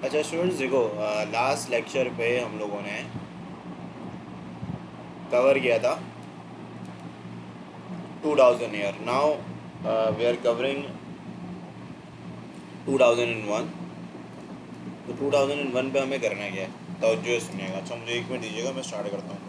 अच्छा स्टूडेंट्स देखो, last lecture पे हम लोगों ने कवर किया था 2000 year. Now we are covering 2001। तो 2001 पे हमें करना क्या है, तो जो सुनिएगा। अच्छा मुझे 1 मिनट दीजिएगा, मैं स्टार्ट करता हूँ।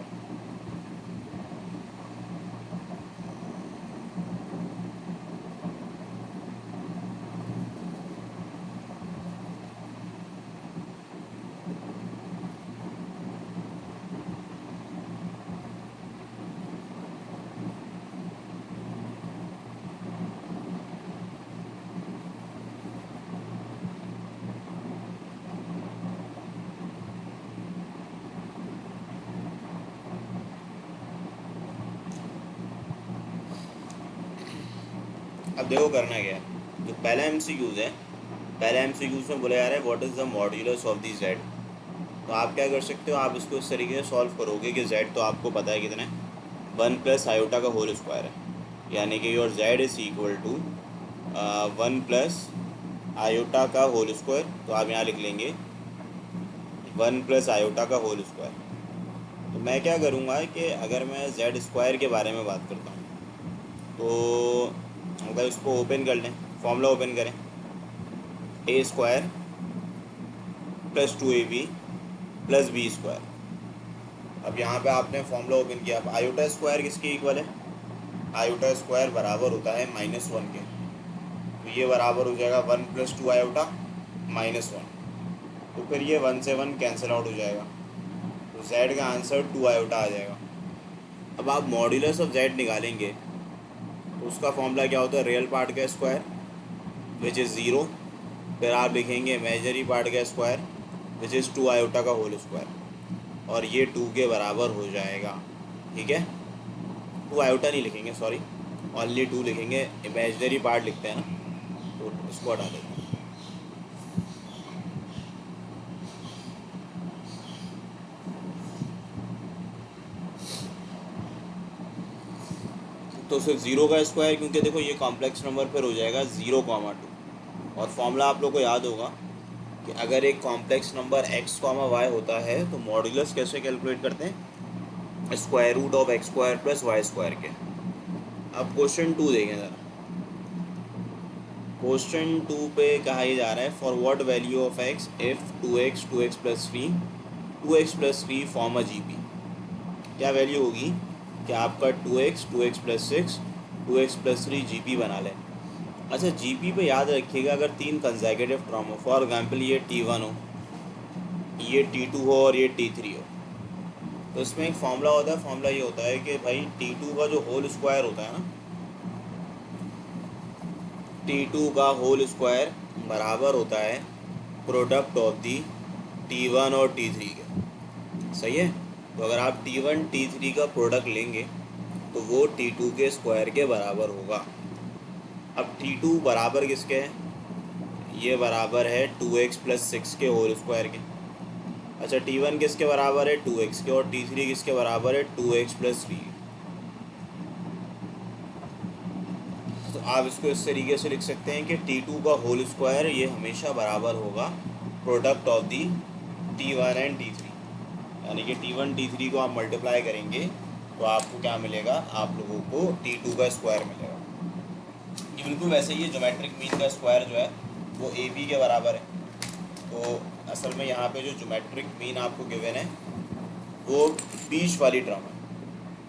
अब देखो करना क्या है। जो पहला एमसीक्यूज है, पहला एमसीक्यूज में बोला जा रहा है what is the modulus of the Z. तो आप क्या कर सकते हो, आप इसको इस तरीके से सॉल्व करोगे कि जेड तो आपको पता है कितना है, 1 + आयोटा का होल स्क्वायर है। यानी कि your z is equal to 1 + iota का होल स्क्वायर। तो आप यहाँ लिख लेंगे 1 + आयोटा का होल स्क्वायर। तो मैं क्या करूँगा कि अगर मैं जेड स्क्वायर के बारे में बात करता हूँ, तो अगर इसको ओपन कर लें, फॉर्मूला ओपन करें, A² + 2AB + B²। अब यहाँ पे आपने फॉर्मूला ओपन किया। अब आयोटा स्क्वायर किसके इक्वल है, आयोटा स्क्वायर बराबर होता है -1 के। तो ये बराबर हो जाएगा 1 + 2 आयोटा -1। तो फिर ये 1 से 1 कैंसिल आउट हो जाएगा। तो जेड का आंसर 2 आयोटा आ जाएगा। अब आप मॉड्यूलस ऑफ जेड निकालेंगे तो उसका फॉर्मूला क्या होता है, रियल पार्ट का स्क्वायर विच इज़ 0, फिर आप लिखेंगे इमेजनरी पार्ट का स्क्वायर विच इज़ 2 आयोटा का होल स्क्वायर, और ये 2 के बराबर हो जाएगा। ठीक है, 2 आयोटा नहीं लिखेंगे, सॉरी, ओनली 2 लिखेंगे, इमेजनरी पार्ट लिखते हैं ना, तो इसको हटा देते हैं। तो सिर्फ 0 का स्क्वायर, क्योंकि देखो ये कॉम्प्लेक्स नंबर फिर हो जाएगा 0, 2। और फॉर्मूला आप लोग को याद होगा कि अगर एक कॉम्प्लेक्स नंबर x, y होता है तो मॉड्यूलस कैसे कैलकुलेट करते हैं, √(x² + y² के। अब क्वेश्चन 2 देखें ज़रा। क्वेश्चन 2 पे कहा ही जा रहा है for what value of x if 2x 2x + 3 form a GP. क्या वैल्यू होगी कि आपका 2x 2x + 6 2x + 3 जीपी बना लें। अच्छा जीपी पे याद रखिएगा, अगर 3 कंसेक्यूटिव टर्म हो, फॉर एग्जांपल ये T1 हो, ये T2 हो और ये T3 हो, तो इसमें एक फॉर्मूला होता है। फॉर्मूला ये होता है कि भाई T2 का जो होल स्क्वायर होता है ना, T2 का होल स्क्वायर बराबर होता है प्रोडक्ट ऑफ दी T1 और T3 के। सही है, तो अगर आप T1 T3 का प्रोडक्ट लेंगे तो वो T2 के स्क्वायर के बराबर होगा। अब T2 बराबर किसके है, ये बराबर है 2x + 6 के होल स्क्वायर के। अच्छा T1 किसके बराबर है, 2x के, और T3 किसके बराबर है, 2x + 3। तो आप इसको इस तरीके से लिख सकते हैं कि T2 का होल स्क्वायर ये हमेशा बराबर होगा product of the T1 and T3। यानी कि T1 T3 को आप मल्टीप्लाई करेंगे तो आपको क्या मिलेगा, आप लोगों को T2 का स्क्वायर मिलेगा। ये बिल्कुल वैसे ही है, ज्योमेट्रिक मीन का स्क्वायर जो है वो AB के बराबर है। तो असल में यहाँ पे जो ज्योमेट्रिक मीन आपको गिवन है वो बीच वाली टर्म है।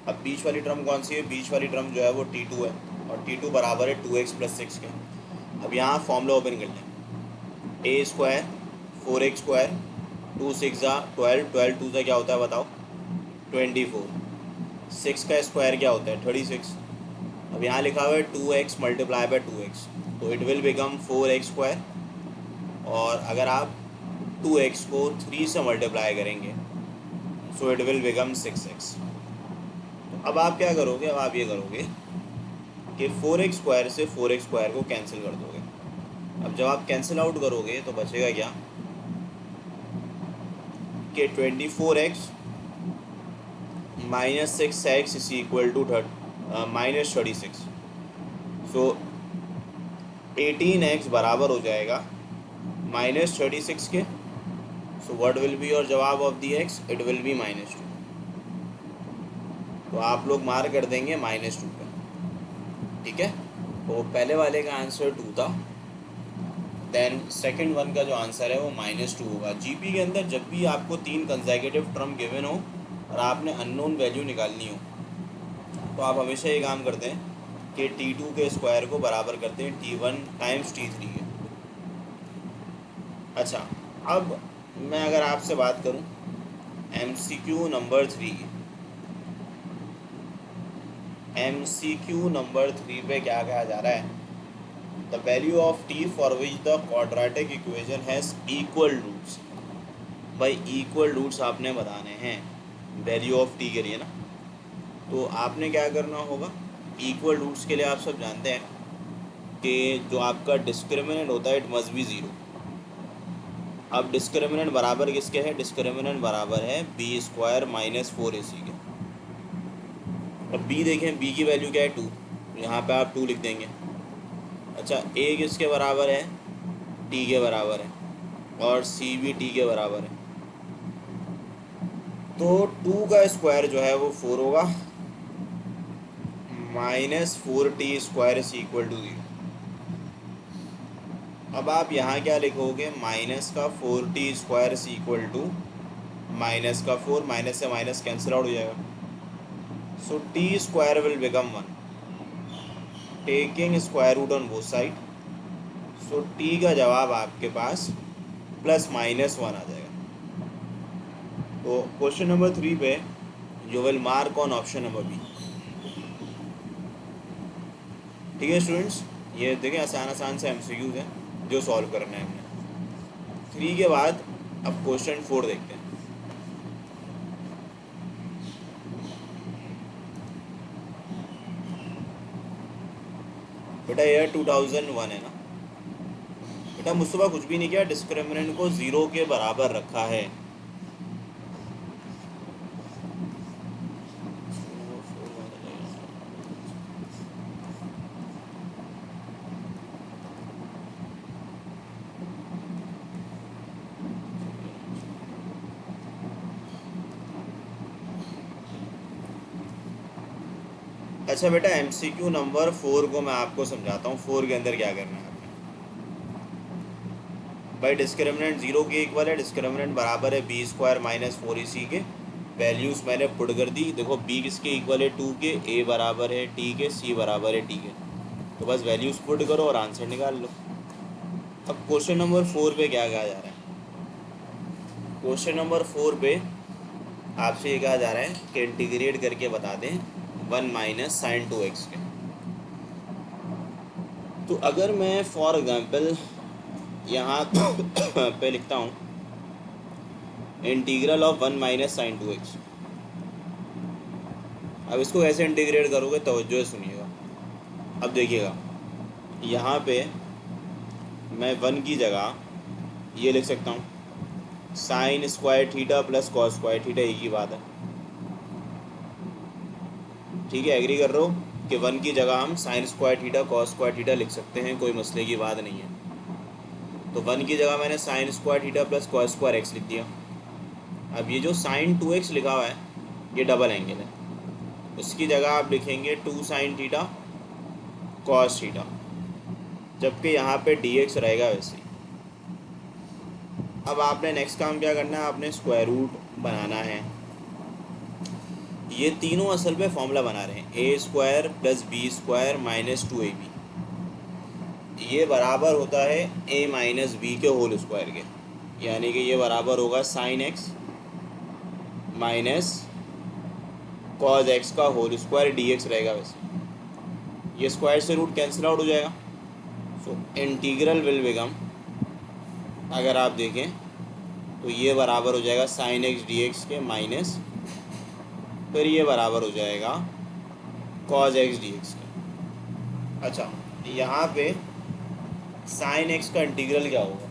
अब बीच वाली टर्म कौन सी है, बीच वाली टर्म जो है वो T2 है, और T2 बराबर है 2x + 6 के। अब यहाँ फॉर्मूला ओपन कर लें, A² 4x², 2 6 12, 12 2 से क्या होता है बताओ, 24। 6 का स्क्वायर क्या होता है, 36। अब यहाँ लिखा हुआ है 2x × 2x, तो इट विल बिकम 4x²। और अगर आप 2x को 3 से मल्टीप्लाई करेंगे so it will become 6x। तो अब आप क्या करोगे, अब आप ये करोगे कि 4x² से 4x² को कैंसिल कर दोगे। अब जब आप कैंसिल आउट करोगे तो बचेगा क्या कि 24x - 6x is equal to -36। So 18x बराबर हो जाएगा -36 के, so what will be your जवाब of the x, it will be -2। तो आप लोग मार्क कर देंगे -2 पे, ठीक है। तो पहले वाले का आंसर 2 था, देन सेकंड वन का जो आंसर है वो -2 होगा। जीपी के अंदर जब भी आपको 3 कंसेक्यूटिव टर्म गिवन हो और आपने अननोन वैल्यू निकालनी हो, तो आप हमेशा ये काम करते हैं कि T2 के स्क्वायर को बराबर करते हैं T1 टाइम्स T3 के। अच्छा, अब मैं अगर आपसे बात करूं MCQ नंबर 3, MCQ नंबर 3 पे क्या कहा जा रहा है, the value of T for which the quadratic equation has equal roots. भाई इक्वल रूट्स आपने बताने हैं वैल्यू ऑफ T के लिए ना, तो आपने क्या करना होगा, इक्वल रूट्स के लिए आप सब जानते हैं कि जो आपका डिस्क्रिमिनेंट होता है इट मस्ट बी 0। अब डिस्क्रिमिनेंट बराबर किसके है, डिस्क्रिमिनेंट बराबर है b² -4ac के। अब b देखें, b की वैल्यू क्या है 2, यहाँ पे आप 2 लिख देंगे। अच्छा, a किसके बराबर है, t के बराबर है, और c भी t के बराबर है। तो 2 का स्क्वायर जो है वो 4 होगा, -4t² इज इक्वल टू 0। अब आप यहाँ क्या लिखोगे, -4t² is equal to -4, minus से माइनस कैंसिल आउट हो जाएगा। So t² will become 1, taking square root on both side. So t का जवाब आपके पास +-1 आ जाएगा। तो क्वेश्चन नंबर 3 पे you will mark on option number B. ठीक है स्टूडेंट्स, ये देखिए आसान आसान से MCQs हैं जो सॉल्व करना है हमने। 3 के बाद अब क्वेश्चन 4 देखते हैं। बेटा ईयर 2001 है ना बेटा, मुस्तफा कुछ भी नहीं किया, डिस्क्रिमिनेंट को 0 के बराबर रखा है। अच्छा बेटा, MCQ नंबर 4 को मैं आपको समझाता हूँ। 4 के अंदर क्या करना है आपने, भाई डिस्क्रिमिनेंट 0 के इक्वल है, डिस्क्रिमिनेंट बराबर है b² -4ac के। वैल्यूज़ मैंने पुट कर दी। देखो b किसके इक्वल है, 2 के, a बराबर है t के, c बराबर है t के। तो बस वैल्यूज़ पुट करो और आंसर निकाल लो। अब क्वेश्चन नंबर 4 पे क्या कहा जा रहा है, क्वेश्चन नंबर 4 पे आपसे ये कहा जा रहा है कि इंटीग्रेट करके बता दें 1 - sin 2x के। तो अगर मैं फॉर एग्जांपल यहाँ पे लिखता हूँ इंटीग्रल ऑफ 1 - sin 2x। अब इसको कैसे इंटीग्रेट करोगे, तवज्जो से सुनिएगा। अब देखिएगा, यहाँ पे मैं 1 की जगह ये लिख सकता हूँ sin² theta plus cos² theta, एक ही बात है। ठीक है, एग्री कर रहे हो कि 1 की जगह हम sin² थीटा cos² थीटा लिख सकते हैं, कोई मसले की बात नहीं है। तो 1 की जगह मैंने sin² theta plus cos² x लिख दिया। अब ये जो sin 2x लिखा हुआ है ये डबल एंगल है, उसकी जगह आप लिखेंगे 2 sin थीटा cos थीटा, जबकि यहाँ पे dx रहेगा वैसे ही। अब आपने नेक्स्ट काम क्या करना है, आपने स्क्वायर रूट बनाना है। ये तीनों असल पे फॉर्मूला बना रहे हैं, a² + b² - 2ab। ये बराबर होता है a - b के होल स्क्वायर के, यानी कि ये बराबर होगा sin x minus cos x का होल स्क्वायर, dx रहेगा वैसे। ये स्क्वायर से रूट कैंसिल आउट हो जाएगा। सो इंटीग्रल विल बिकम, अगर आप देखें तो ये बराबर हो जाएगा sin x dx के माइनस, फिर ये बराबर हो जाएगा cos x dx का। अच्छा, यहाँ पे sin x का इंटीग्रल क्या होगा,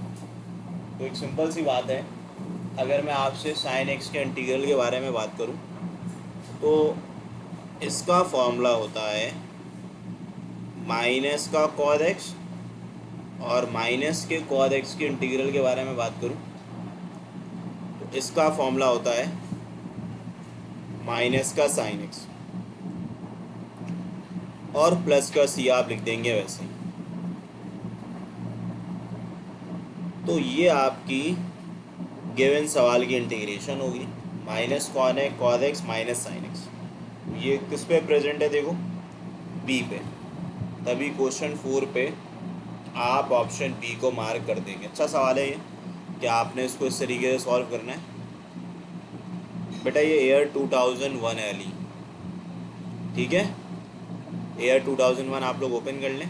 तो एक सिंपल सी बात है, अगर मैं आपसे sin x के इंटीग्रल के बारे में बात करूँ तो इसका फॉर्मूला होता है माइनस का cos x, और माइनस के cos x के इंटीग्रल के बारे में बात करूँ इसका फॉर्मूला होता है माइनस का साइन एक्स और प्लस का सी आप लिख देंगे वैसे ही। तो ये आपकी गिवन सवाल की इंटीग्रेशन होगी, minus cos x minus sine x. ये किस पे प्रेजेंट है देखो, बी पे, तभी क्वेश्चन 4 पे आप ऑप्शन बी को मार्क कर देंगे। अच्छा सवाल है ये कि आपने इसको इस तरीके से सॉल्व करना है। बेटा ये ईयर 2001 है अली, ठीक है, ईयर 2001 आप लोग ओपन कर लें।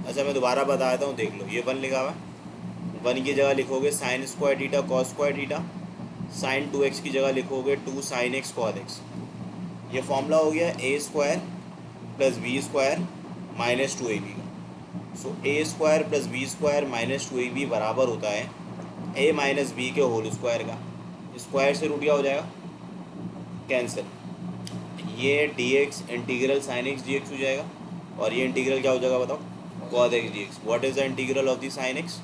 अच्छा मैं दोबारा बता देता हूँ, देख लो, ये 1 लिखा हुआ है, 1 की जगह लिखोगे sine square theta cos square theta, sine 2x की जगह लिखोगे 2 साइन एक्स कॉस एक्स। ये फॉर्मूला हो गया a square plus b square minus 2ab का। So a square plus b square minus 2ab बराबर होता है ए माइनस बी के होल स्क्वायर का। स्क्वायर से रूट क्या हो जाएगा, कैंसिल, ये d x integral sine x d x हो जाएगा, और ये इंटीग्रल क्या हो जाएगा बताओ, cos x dx. What is the integral of the sin x?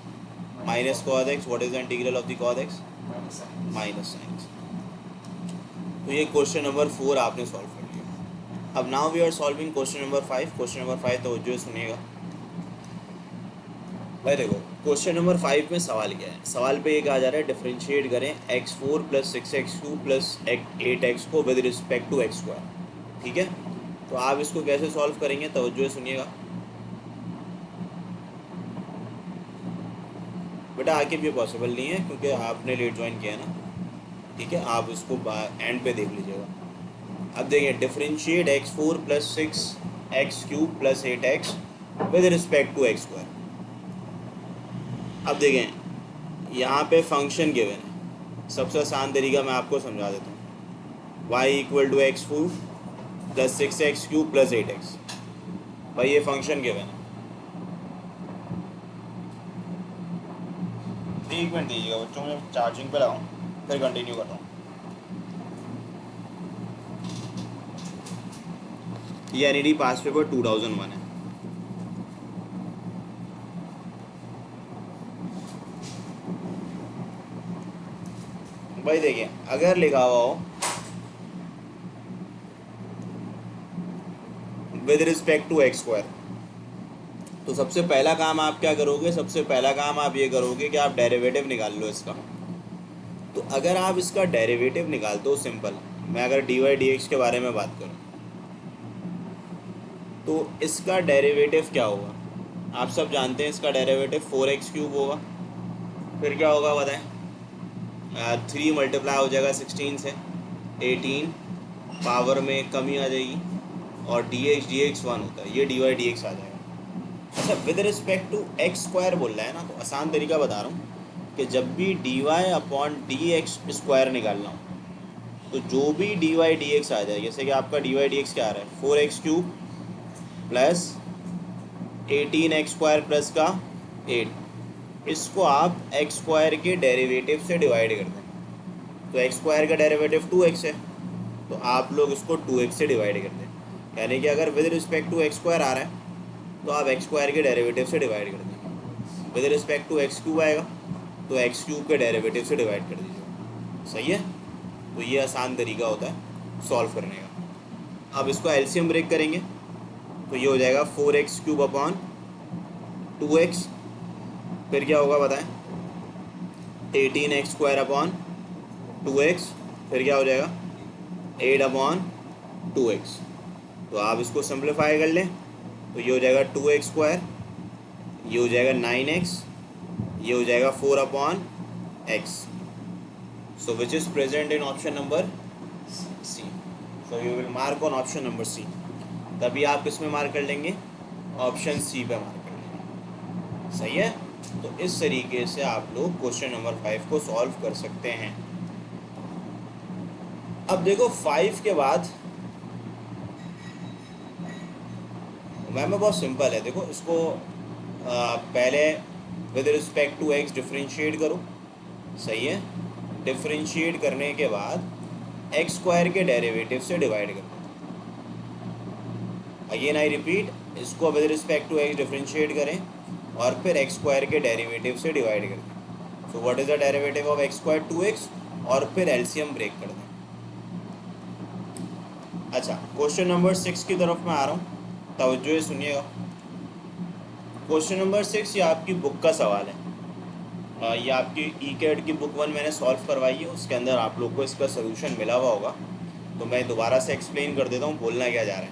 Minus cos x. What is the integral of the cos x? Minus sin x. तो ये क्वेश्चन नंबर 4 आपने सॉल्व कर लिया। अब now we are solving question number 5। क्वेश्चन number 5 तो जो सुनिएगा भाई, देखो क्वेश्चन नंबर 5 में सवाल क्या है। सवाल पे ये कहा जा रहा है डिफरेंशिएट करें x4 plus 6x2 plus 8x को with respect to x square, ठीक है। तो आप इसको कैसे सॉल्व करेंगे, तवज्जो सुनिएगा बेटा। आगे भी पॉसिबल नहीं है क्योंकि आपने लेट ज्वाइन किया है ना, ठीक है, आप इसको एंड पे देख लीजिएगा। अब देखिए differentiate x4 plus 6x³ plus 8x with respect to x square. अब देखें यहाँ पे फंक्शन गिवन है, सबसे आसान तरीका मैं आपको समझा देता हूँ। y equal to x4 plus 6x³ plus 8x, भाई ये फंक्शन गिवन है। एक मिनट दीजिएगा बच्चों, मैं चार्जिंग पे लगाऊँ फिर कंटिन्यू करता हूँ। ये एनईडी पास पेपर 2001 है। भाई देखिए अगर लिखा हुआ हो with respect to x square, तो सबसे पहला काम आप क्या करोगे, सबसे पहला काम आप ये करोगे कि आप डेरिवेटिव निकाल लो इसका। तो अगर आप इसका डेरिवेटिव निकालते हो सिंपल, मैं अगर डी वाई डी एक्स के बारे में बात करूँ तो इसका डेरिवेटिव क्या होगा, आप सब जानते हैं इसका डेरिवेटिव 4x³ होगा। फिर क्या होगा बताएं, 3 मल्टीप्लाई हो जाएगा 16 से, 18 पावर में कमी आ जाएगी, और dx 1 होता है, ये dy dx आ जाएगा। अच्छा with respect to x square बोल रहा है ना, तो आसान तरीका बता रहा हूँ कि जब भी dy अपॉन dx स्क्वायर निकालना हो तो जो भी dy dx आ जाए, जैसे कि आपका dy dx क्या आ रहा है 4x³ plus 18x square plus का 8, इसको आप एक्स स्क्वायर के डेरिवेटिव से डिवाइड कर दें। तो एक्स स्क्वायर का डेरिवेटिव 2x है, तो आप लोग इसको 2x से डिवाइड कर दें। यानी कि अगर with respect to x square आ रहा है तो आप एक्स स्क्वायर के डेरिवेटिव से डिवाइड कर दें। विद रिस्पेक्ट टू x³ आएगा तो x³ के डेरिवेटिव से डिवाइड कर दीजिए, सही है। तो ये आसान तरीका होता है सॉल्व करने का। अब इसको एलसीएम ब्रेक करेंगे तो ये हो जाएगा 4x³ अपॉन 2x, फिर क्या होगा बताएं 18x स्क्वायर अपॉन 2x, फिर क्या हो जाएगा 8 अपॉन 2x। तो आप इसको सिंप्लीफाई कर लें तो ये हो जाएगा 2x स्क्वायर, ये हो जाएगा 9x, ये हो जाएगा 4 upon x। So which is present in option number C. So you will mark on option number C. तभी आप किस में मार्क कर लेंगे, ऑप्शन सी पे मार्क कर लेंगे, सही है। तो इस तरीके से आप लोग क्वेश्चन नंबर 5 को सॉल्व कर सकते हैं। अब देखो 5 के बाद मैम बहुत सिंपल है, देखो इसको पहले with respect to x differentiate करो, सही है। डिफरेंशिएट करने के बाद एक्स स्क्वायर के डेरिवेटिव से डिवाइड कर दो। अगेन आई रिपीट, इसको with respect to x differentiate करें और फिर एक्स स्क्वायर के डेरिवेटिव से डिवाइड कर दें। So what is the derivative of x square 2x, और फिर एलसीएम ब्रेक कर दें। अच्छा, क्वेश्चन नंबर 6 की तरफ मैं आ रहा हूँ, तवज्जो से सुनिएगा। क्वेश्चन नंबर 6 ये आपकी बुक का सवाल है। ये आपकी ई कैड की बुक 1 मैंने सॉल्व करवाई है, उसके अंदर आप लोग को इसका सोल्यूशन मिला हुआ होगा, तो मैं दोबारा से एक्सप्लेन कर देता हूँ बोलना क्या जा रहा है।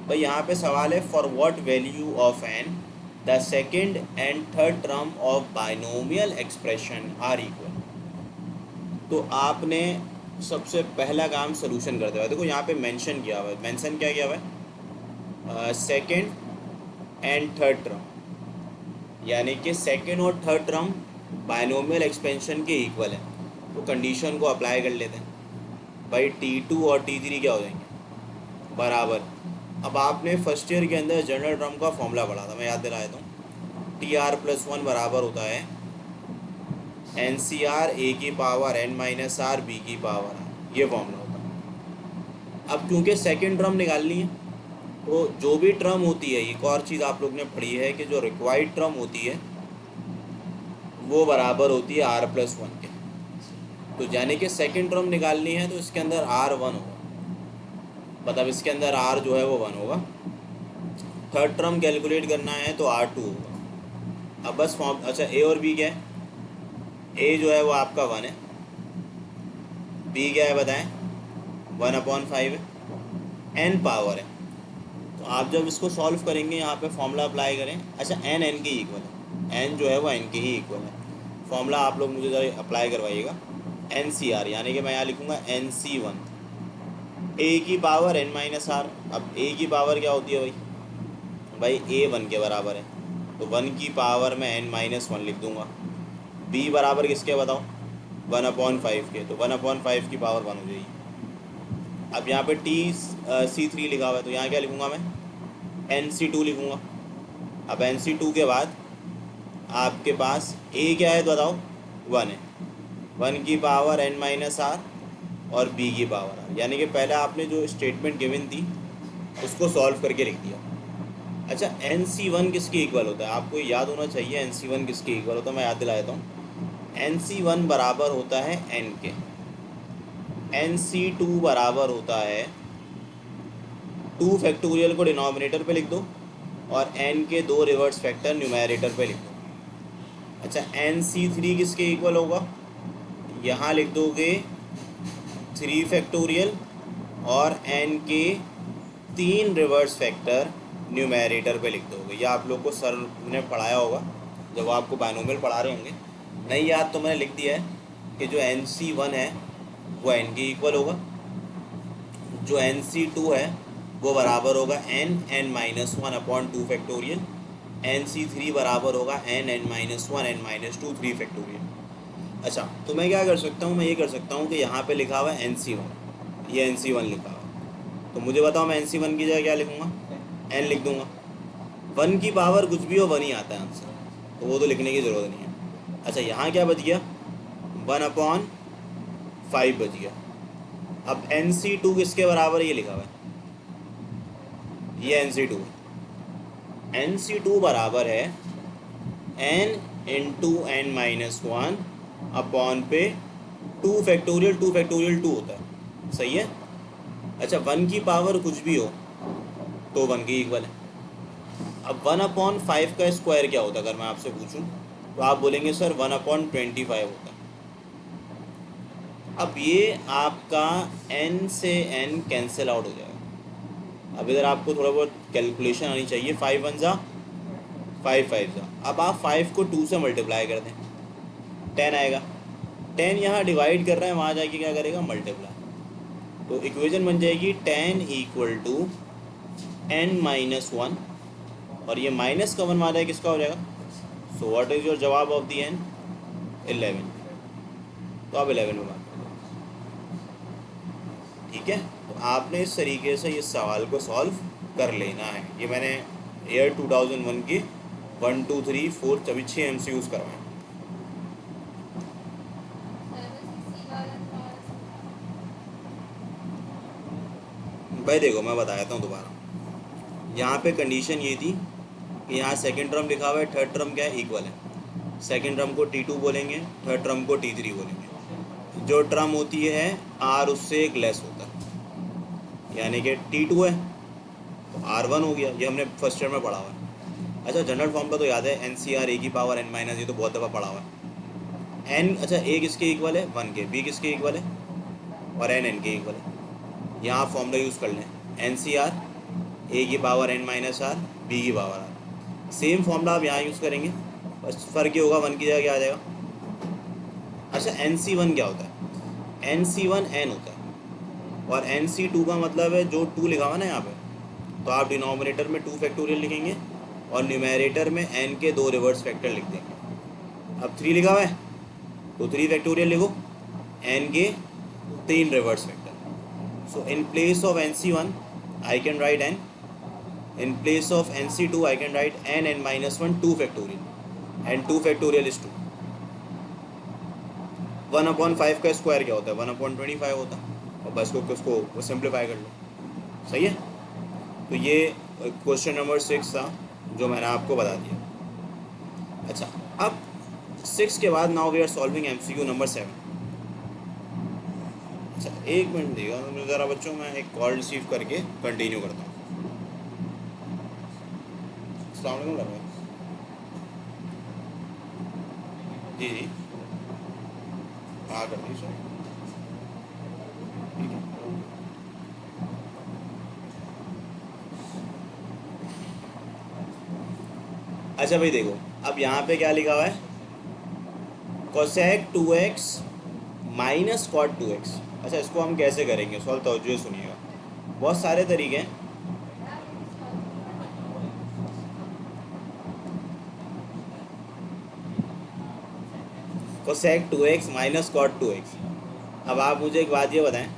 भाई यहाँ पे सवाल है, for what value of n the second and third term of binomial expression are equal. तो आपने सबसे पहला काम सोल्यूशन करते हुए, देखो यहाँ पे मेंशन किया हुआ है, मेंशन क्या किया हुआ है, सेकेंड एंड थर्ड टर्म, यानी कि सेकेंड और थर्ड टर्म बाइनोमियल एक्सपेंशन के इक्वल है। तो कंडीशन को अप्लाई कर लेते हैं भाई, T2 और T3 क्या हो जाएंगे, बराबर। अब आपने फर्स्ट ईयर के अंदर जनरल टर्म का फॉर्मूला पढ़ा था, मैं याद दिला देता हूँ। TR+1 बराबर होता है NCR A की power N minus r B की पावर R, ये फॉर्मूला होता है। अब क्योंकि सेकेंड टर्म निकालनी है, तो जो भी टर्म होती है, एक और चीज़ आप लोग ने पढ़ी है कि जो रिक्वायर्ड टर्म होती है वो बराबर होती है R+1 के। तो यानी कि सेकेंड टर्म निकालनी है तो इसके अंदर R1 होगा, मतलब इसके अंदर R जो है वो 1 होगा। थर्ड टर्म कैलकुलेट करना है तो R2 होगा। अब बस फॉर्म, अच्छा A और B क्या है, A जो है वो आपका 1 है, B क्या है बताएं, 1/5 है, N पावर है। तो आप जब इसको सॉल्व करेंगे यहाँ पे फॉर्मूला अप्लाई करें। अच्छा, N के इक्वल है, N जो है वो N के ही इक्वल है। फॉर्मूला आप लोग मुझे ज़रा अप्लाई करवाइएगा, NCR, यानी कि मैं यहाँ लिखूँगा NC1 A की पावर N माइनस आर। अब A की पावर क्या होती है भाई A 1 के बराबर है, तो 1 की पावर में N-1 लिख दूँगा। B बराबर किसके बताओ, 1/5 के, तो 1/5 की पावर 1 हो जाएगी। अब यहाँ पे C3 लिखा हुआ है, तो यहाँ क्या लिखूँगा मैं, NC2 लिखूँगा। अब NC2 के बाद आपके पास A क्या है तो बताओ, 1 है, 1 की पावर N-R और B की पावर R, यानी कि पहले आपने जो स्टेटमेंट गिवन थी उसको सॉल्व करके लिख दिया। अच्छा, NC1 किसके इक्वल होता है, आपको याद होना चाहिए NC1 किसके इक्वल होता है, मैं याद दिला देता हूँ। NC1 बराबर होता है N के, NC2 बराबर होता है 2 फैक्टोरियल को डिनोमिनेटर पे लिख दो और N के 2 रिवर्स फैक्टर न्यूमरेटर पे लिख दो। अच्छा, NC3 किसके इक्वल होगा, यहाँ लिख दोगे 3 फैक्टोरियल और N के 3 रिवर्स फैक्टर न्यूमरेटर पे लिख दोगे। ये आप लोग को सर ने पढ़ाया होगा जब आपको बाइनोमियल पढ़ा रहे होंगे, नहीं याद तो मैंने लिख दिया है कि जो NC1 है वो N के इक्वल होगा, जो NC2 है वो बराबर होगा N(n-1) 2 NC3 बराबर होगा N(n-1) N-2 3 फैक्टोरियल। अच्छा, तो मैं क्या कर सकता हूँ, मैं ये कर सकता हूँ कि यहाँ पे लिखा हुआ है NC1, ये NC1 लिखा हुआ है, तो मुझे बताओ मैं NC1 की जगह क्या लिखूँगा, N लिख दूँगा। 1 की पावर कुछ भी हो 1 ही आता है आंसर, तो वो तो लिखने की ज़रूरत नहीं है। अच्छा, यहाँ क्या बच गया, 1/5 बच गया। अब NC2 किसके बराबर, ये लिखा हुआ है, ये NC2 है। NC2 बराबर है N(n-1) अपॉन पे 2 फैक्टोरियल 2 होता है, सही है। अच्छा, 1 की पावर कुछ भी हो तो 1 के इक्वल है। अब 1/5 का स्क्वायर क्या होता है अगर मैं आपसे पूछूं, तो आप बोलेंगे सर 1/25 होता है। अब ये आपका n से n कैंसिल आउट हो जाएगा। अब इधर आपको थोड़ा बहुत कैलकुलेशन आनी चाहिए, 5 1 जा 5 5 जा। अब आप 5 को 2 से मल्टीप्लाई कर दें, 10 आएगा। 10 यहाँ डिवाइड कर रहे हैं, वहाँ जाके क्या करेगा, मल्टीप्लाई। तो इक्वेशन बन जाएगी 10 = n-1, और ये माइनस का 1 माना है किसका हो जाएगा, सो व्हाट इज़ योर जवाब ऑफ दी n, 11। तो आप 11 में बात करो, ठीक है। तो आपने इस तरीके से इस सवाल को सॉल्व कर लेना है। ये मैंने ईयर 2001 की 1 2 3 4 सभी 6 MCQs करवाए। भाई देखो मैं बताता हूँ दोबारा, यहाँ पे कंडीशन ये थी कि यहाँ सेकंड टर्म लिखा हुआ है, थर्ड टर्म क्या है, इक्वल है। सेकंड टर्म को T2 बोलेंगे, थर्ड टर्म को T3 बोलेंगे। जो टर्म होती है R उससे एक लेस होता है, यानी कि T2 है तो R1 हो गया। ये हमने फर्स्ट ईयर में पढ़ा हुआ है। अच्छा, जनरल फॉर्म का तो याद है, NCR A की पावर n माइनस, ये तो बहुत दफ़ा पढ़ा हुआ है। n, अच्छा A किसके इक्वल है, 1 के, B किसके इक्वल है, और n के इक्वल है। यहाँ फॉर्मूला यूज़ कर लें, NCR A की power n minus R, B की पावर R। सेम फॉर्मूला आप यहाँ यूज़ करेंगे, बस फ़र्क ये होगा 1 की जगह क्या आ जाएगा। अच्छा, NC1 क्या होता है, NC1 n होता है, और NC2 का मतलब है जो 2 लिखा हुआ ना यहाँ पे, तो आप डिनोमिनेटर में 2 फैक्टोरियल लिखेंगे और न्यूमेरेटर में n के 2 रिवर्स फैक्टर लिख देंगे। अब 3 लिखा हुआ है तो 3 फैक्टोरियल लिखो, n के 3 reverse factor. So in place of NC1 I can write n, in place of NC2 I can write n minus 1 2 factorial, and 2 factorial is 2। 1/5 का स्क्वायर क्या होता है, 1/25 होता है, और बस को उसको सिंप्लीफाई कर लो। सही है। तो ये क्वेश्चन नंबर 6 था जो मैंने आपको बता दिया। अच्छा, अब 6 के बाद now we are solving MCQ number 7। अच्छा, एक मिनट देगा मुझे ज़रा बच्चों, मैं एक कॉल रिसीव करके कंटिन्यू करता हूँ। अस्सलाम वालेकुम लड़का जी जी, हाँ कर दी सर, ठीक है। अच्छा भाई देखो, अब यहाँ पे क्या लिखा हुआ है, cosec 2x minus cot 2x। अच्छा, इसको हम कैसे करेंगे सॉल्व, तवज्जो से सुनिएगा, बहुत सारे तरीके हैं। Cosec 2x minus cot 2x। अब आप मुझे एक बात ये बताएं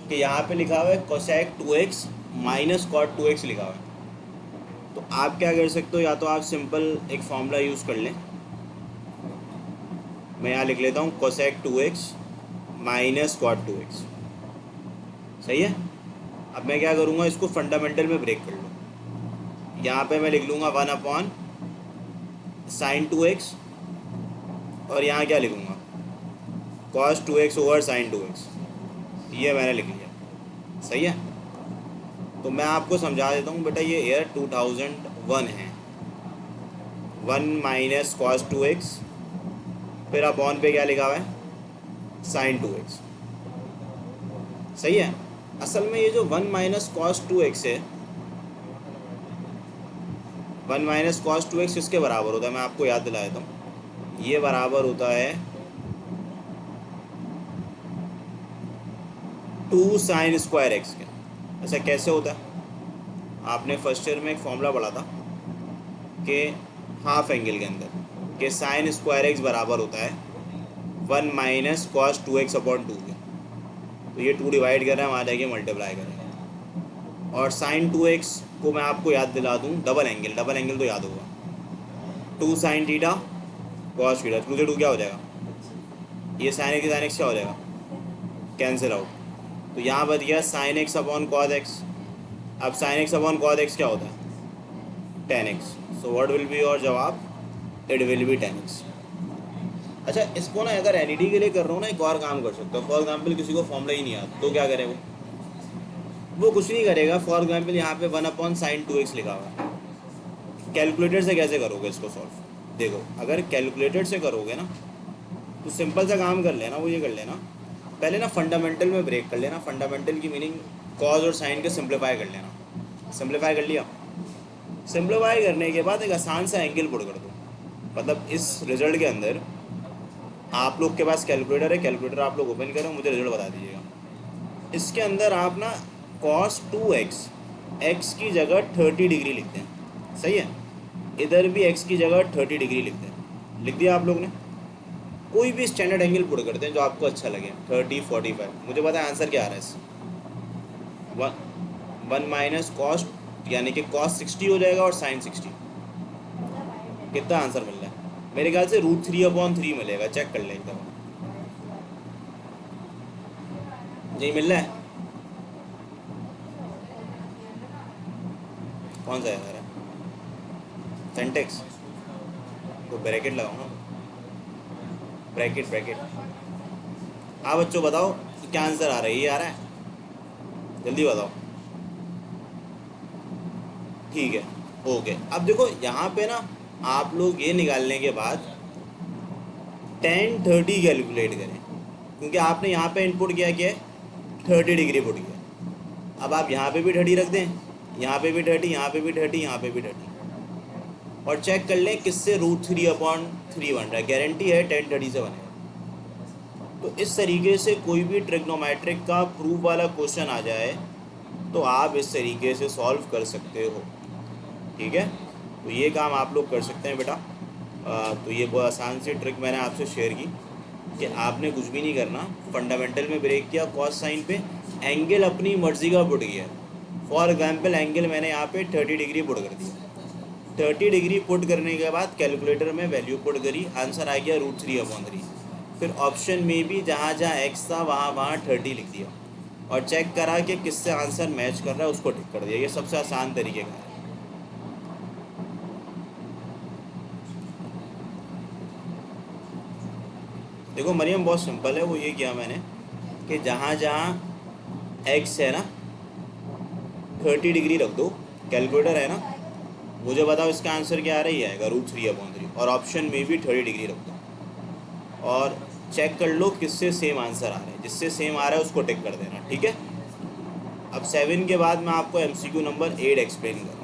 कि यहाँ पे लिखा हुआ है cosec 2x minus cot 2x लिखा हुआ है, तो आप क्या कर सकते हो, या तो आप सिंपल एक फॉर्मूला यूज़ कर लें। मैं यहाँ लिख लेता हूँ cosec 2x minus cot 2x। सही है। अब मैं क्या करूँगा, इसको फंडामेंटल में ब्रेक कर लूँ। यहाँ पे मैं लिख लूँगा 1 साइन 2x, और यहाँ क्या लिखूँगा, cos 2x over sign 2x। ये मैंने लिख लिया। सही है। तो मैं आपको समझा देता हूँ बेटा, ये ईयर 2001 है। 1 माइनस कॉस 2x, फिर अपॉन पे क्या लिखा हुआ है, साइन 2x। सही है। असल में ये जो 1 माइनस कॉस 2x है, 1 माइनस कॉस 2x किसके बराबर होता है, मैं आपको याद दिला देता हूँ। ये बराबर होता है 2 साइन स्क्वायर x के। ऐसा कैसे होता है, आपने फर्स्ट ईयर में एक फॉर्मूला पढ़ा था कि हाफ एंगल के अंदर कि साइन स्क्वायर x बराबर होता है 1 माइनस कॉस 2x अपॉन 2 के। तो ये 2 डिवाइड कर रहे हैं, हम आ जाएंगे मल्टीप्लाई करेंगे। और साइन 2x को मैं आपको याद दिला दूँ, डबल एंगल तो याद होगा, 2 साइन थीटा कॉस थीटा, 2 से 2 क्या हो जाएगा, ये साइन x क्या हो जाएगा, कैंसिल आउट। तो यहाँ बच गया sine x upon cos x। अब sine x upon cos x क्या होता है, tan x। So what will be your जवाब, it will be tan x। अच्छा, इसको ना अगर एलईडी के लिए कर रहा हूँ ना, एक और काम कर सकते हो। फॉर एग्जाम्पल किसी को फॉर्मूला ही नहीं आता तो क्या करे, वो कुछ नहीं करेगा। फॉर एग्जाम्पल यहाँ पे 1 साइन 2x लिखा हुआ है, कैलकुलेटर से कैसे करोगे इसको सॉल्व। देखो, अगर कैलकुलेटर से करोगे ना तो सिंपल सा काम कर लेना, वो ये कर लेना, पहले ना फंडामेंटल में ब्रेक कर लेना। फंडामेंटल की मीनिंग कॉज और साइन के सिंप्लीफाई कर लेना। सिंप्लीफाई कर लिया, सिंप्लीफाई करने के बाद एक आसान सा एंगल पुट कर दो। मतलब इस रिजल्ट के अंदर आप लोग के पास कैलकुलेटर है, कैलकुलेटर आप लोग ओपन करें, मुझे रिजल्ट बता दीजिएगा। इसके अंदर आप ना cos 2x x की जगह 30 डिग्री लिखते हैं। सही है। इधर भी x की जगह 30 डिग्री लिखते हैं। लिख दिया आप लोग ने। कोई भी स्टैंडर्ड एंगल पुट करते हैं जो आपको अच्छा लगे, 30 45। मुझे पता है आंसर क्या आ रहा है इस 1 माइनस कॉस, यानी कि कॉस 60 हो जाएगा और साइन 60। कितना आंसर मिल रहा है, मेरे ख्याल से √3/3 मिलेगा। चेक कर लें एकदम। जी मिल रहा है। कौन सा यार है? सेंटेक्स तो ब्रैकेट लगाओ ना, ब्रैकेट ब्रैकेट। हाँ बच्चों बताओ क्या आंसर आ रहा है, ये आ रहा है, जल्दी बताओ। ठीक है, ओके। अब देखो यहाँ पे ना आप लोग ये निकालने के बाद 10 30 कैलकुलेट करें, क्योंकि आपने यहाँ पे इनपुट किया क्या है, 30 डिग्री पुट किया। अब आप यहाँ पे भी 30 रख दें, यहाँ पे भी 30, यहाँ पे भी 30, यहाँ पे भी 30, और चेक कर लें किससे √3/3 बन रहा है। गारंटी है 10 30 से बनेगा। तो इस तरीके से कोई भी ट्रिग्नोमेट्रिक का प्रूफ वाला क्वेश्चन आ जाए तो आप इस तरीके से सॉल्व कर सकते हो। ठीक है, तो ये काम आप लोग कर सकते हैं बेटा। तो ये बहुत आसान सी ट्रिक मैंने आपसे शेयर की कि आपने कुछ भी नहीं करना, फंडामेंटल में ब्रेक किया, कॉस साइन पे एंगल अपनी मर्जी का पुट किया। फॉर एग्जांपल एंगल मैंने यहाँ पे 30 डिग्री पुट कर दिया। 30 डिग्री पुट करने के बाद कैलकुलेटर में वैल्यू पुट करी, आंसर आ गया √3/3। फिर ऑप्शन में भी जहाँ जहाँ एक्स था वहाँ वहाँ 30 लिख दिया और चेक करा कि किससे आंसर मैच कर रहा है, उसको टिक कर दिया। ये सबसे आसान तरीके का है। देखो मरियम बहुत सिंपल है, वो ये किया मैंने कि जहाँ जहाँ एक्स है ना 30 डिग्री रख दो, कैलकुलेटर है ना, मुझे बताओ इसका आंसर क्या आ रही है, आएगा √3/3। और ऑप्शन में भी 30 डिग्री रख दो और चेक कर लो किससे सेम आंसर आ रहा है। जिससे सेम आ रहा है उसको टिक कर देना। ठीक है, अब 7 के बाद मैं आपको MCQ नंबर 8 एक्सप्लेन कर रहा हूँ।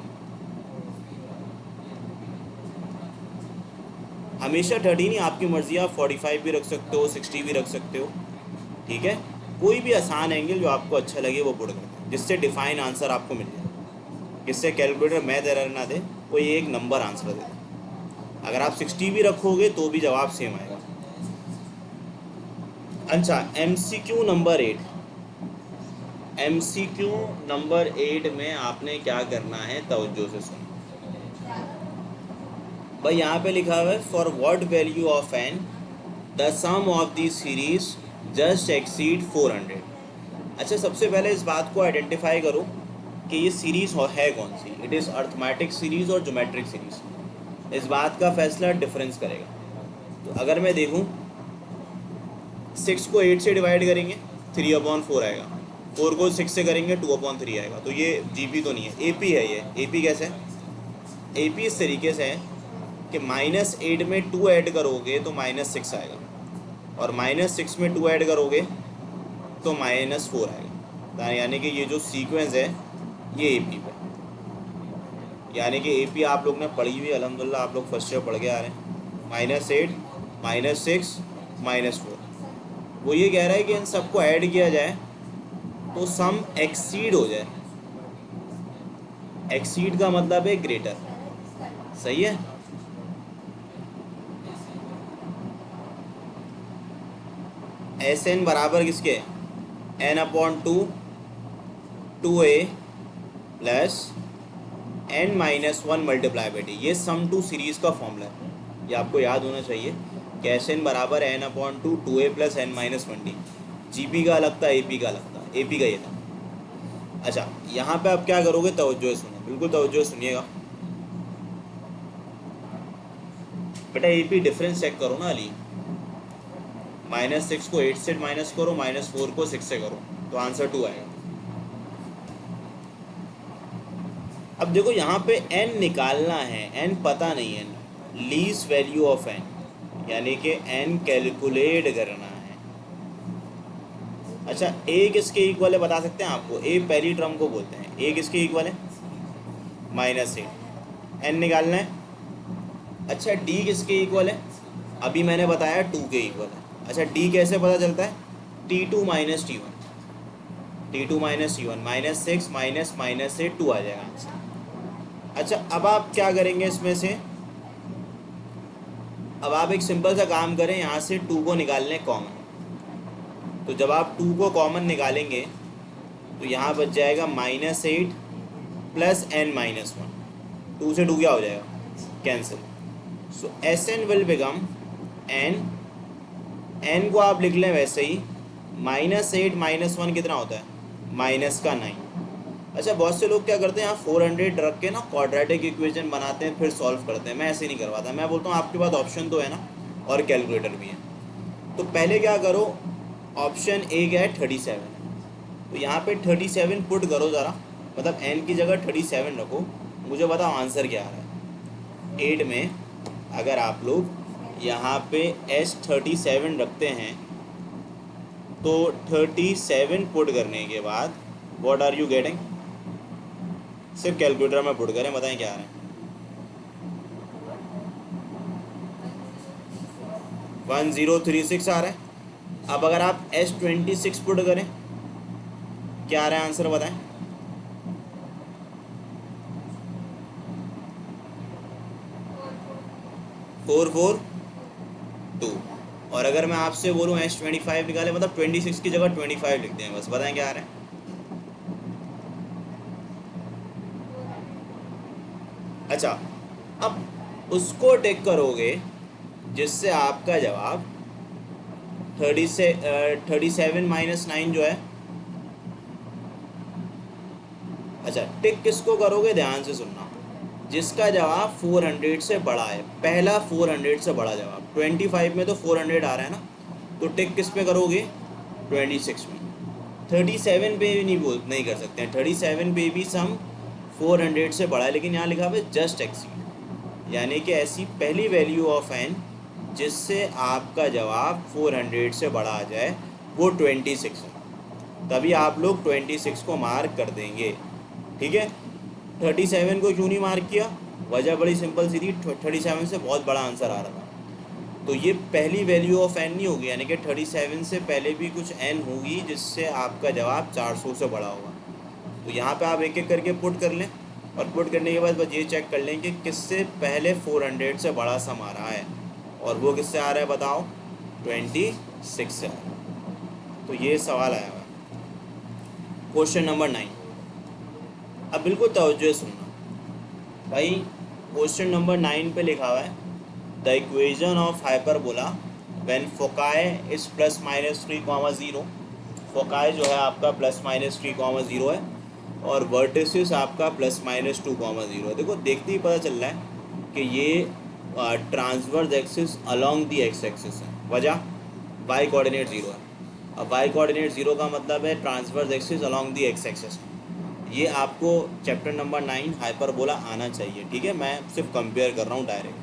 हमेशा 30 नहीं, आपकी मर्ज़ी, आप 45 भी रख सकते हो, 60 भी रख सकते हो। ठीक है, कोई भी आसान एंगल जो आपको अच्छा लगे वो पुट कर दें, जिससे डिफाइन आंसर आपको मिल जाए, जिससे कैलकुलेटर मैथ एरर ना दे, कोई एक नंबर आंसर दे दे। अगर आप 60 भी रखोगे तो भी जवाब सेम आएगा। अच्छा, MCQ नंबर 8। MCQ नंबर 8 में आपने क्या करना है, तवज्जो से सुनो भाई। यहाँ पे लिखा हुआ है for what value of n the sum of the series just exceed 400। अच्छा, सबसे पहले इस बात को आइडेंटिफाई करो कि ये सीरीज़ है कौन सी। इट इज़ अर्थमेटिक सीरीज़ और ज्योमेट्रिक सीरीज़। इस बात का फैसला डिफरेंस करेगा। तो अगर मैं देखूँ 6 को 8 से डिवाइड करेंगे 3/4 आएगा, 4 को 6 से करेंगे 2/3 आएगा। तो ये GP तो नहीं है, AP है। ये AP कैसे है? AP इस तरीके से है कि -8 में 2 ऐड करोगे तो -6 आएगा, और -6 में 2 ऐड करोगे तो -4 आएगा। यानी कि ये जो सीक्वेंस है ये AP पे, यानी कि AP आप लोग ने पढ़ी हुई, अल्हम्दुलिल्लाह आप लोग फर्स्ट ईयर पढ़ के आ रहे हैं। -8 -6 -4, वो ये कह रहा है कि इन सबको ऐड किया जाए तो सम एक्सीड हो जाए। एक्सीड का मतलब है ग्रेटर, सही है। SN बराबर किसके, n/2 2a plus n-1 multiply by D. ये सम टू सीरीज़ का फॉर्मूला है, ये आपको याद होना चाहिए कि SN बराबर n/2 2a plus n-1 D. GP का अलग था, AP का अलग था, AP का ये था। अच्छा, यहाँ पे आप क्या करोगे, तवज्जो से सुनो, बिल्कुल तवज्जो से सुनिएगा बेटा। AP डिफरेंस चेक करो ना अली, -6 को 8 से माइनस करो, -4 को 6 से करो, तो आंसर 2 आएगा। अब देखो यहाँ पे n निकालना है, n पता नहीं है, लीस्ट वैल्यू ऑफ n, यानी कि n कैलकुलेट करना है। अच्छा, a किसके इक्वल है बता सकते हैं आपको? a पहली टर्म को बोलते हैं, a किसके इक्वल है, -8, n निकालना है। अच्छा, d किसके इक्वल है, अभी मैंने बताया 2 के इक्वल है। अच्छा, d कैसे पता चलता है, T2 - T1, T2 - T1, -6 minus से 2 आ जाएगा आंसर। अच्छा, अब आप क्या करेंगे इसमें से, अब आप एक सिंपल सा काम करें, यहाँ से 2 को निकाल लें कॉमन। तो जब आप 2 को कॉमन निकालेंगे तो यहाँ बच जाएगा -8 प्लस n-1। 2 से 2 क्या हो जाएगा, cancel. So SN will become n को आप लिख लें वैसे ही, -8 - 1 कितना होता है, -9। अच्छा, बहुत से लोग क्या करते हैं, यहाँ 400 रख के ना क्वाड्रेटिक इक्वेशन बनाते हैं फिर सॉल्व करते हैं। मैं ऐसे नहीं करवाता, मैं बोलता हूँ आपके पास ऑप्शन तो है ना, और कैलकुलेटर भी है, तो पहले क्या करो, ऑप्शन ए क्या है, 37 है, तो यहाँ पे 37 पुट करो ज़रा, मतलब एन की जगह 37 रखो, मुझे बताओ आंसर क्या आ रहा है। 8 में अगर आप लोग यहाँ पे S37 रखते हैं तो 37 पुट करने के बाद व्हाट आर यू गेटिंग, सिर्फ कैलकुलेटर में पुट करें, बताएं क्या आ रहा है। 1036 आ रहा है। अब अगर आप S26 पुट करें, क्या आ रहा है आंसर बताएं। 442। और अगर मैं आपसे बोलूँ S25 निकाले, मतलब 26 की जगह 25 लिखते हैं, बस बताएं क्या आ रहा है। अच्छा, अब उसको टेक करोगे जिससे आपका जवाब 37 - 9 जो है, अच्छा टिक किसको करोगे, ध्यान से सुनना, जिसका जवाब 400 से बड़ा है, पहला 400 से बड़ा जवाब, 25 में तो 400 आ रहा है ना, तो टिक किस पे करोगे, 26 में। 37 पे भी नहीं कर सकते हैं, 37 पे भी सम 400 से बड़ा है, लेकिन यहाँ लिखा हुआ है जस्ट एक्सीड, यानी कि ऐसी पहली वैल्यू ऑफ एन जिससे आपका जवाब 400 से बड़ा आ जाए, वो 26 है, तभी आप लोग 26 को मार्क कर देंगे। ठीक है, 37 को क्यों नहीं मार्क किया, वजह बड़ी सिंपल सी थी, 37 से बहुत बड़ा आंसर आ रहा था, तो ये पहली वैल्यू ऑफ एन नहीं होगी, यानी कि 37 से पहले भी कुछ एन होगी जिससे आपका जवाब 400 से बड़ा होगा। तो यहाँ पे आप एक एक करके पुट कर लें, और पुट करने के बाद बस ये चेक कर लें कि किससे पहले 400 से बड़ा सम आ रहा है, और वो किससे आ रहा है बताओ, 26 से आ रहा है। तो ये सवाल आया हुआ है। क्वेश्चन नंबर 9, अब बिल्कुल तवज्जो से सुनना भाई। क्वेश्चन नंबर 9 पे लिखा हुआ है, the equation of hyperbola when foci is +-3, 0, foci जो है आपका +-3, 0 है, और वर्टिसिस आपका +-2, 0 है। देखो देखते ही पता चल रहा है कि ये transverse axis along the x axis है, वजह वाई कोऑर्डिनेट 0 है। अब वाई कोऑर्डिनेट 0 का मतलब है transverse axis along the x axis. ये आपको चैप्टर नंबर 9 हाइपरबोला आना चाहिए, ठीक है, मैं सिर्फ कंपेयर कर रहा हूँ डायरेक्ट।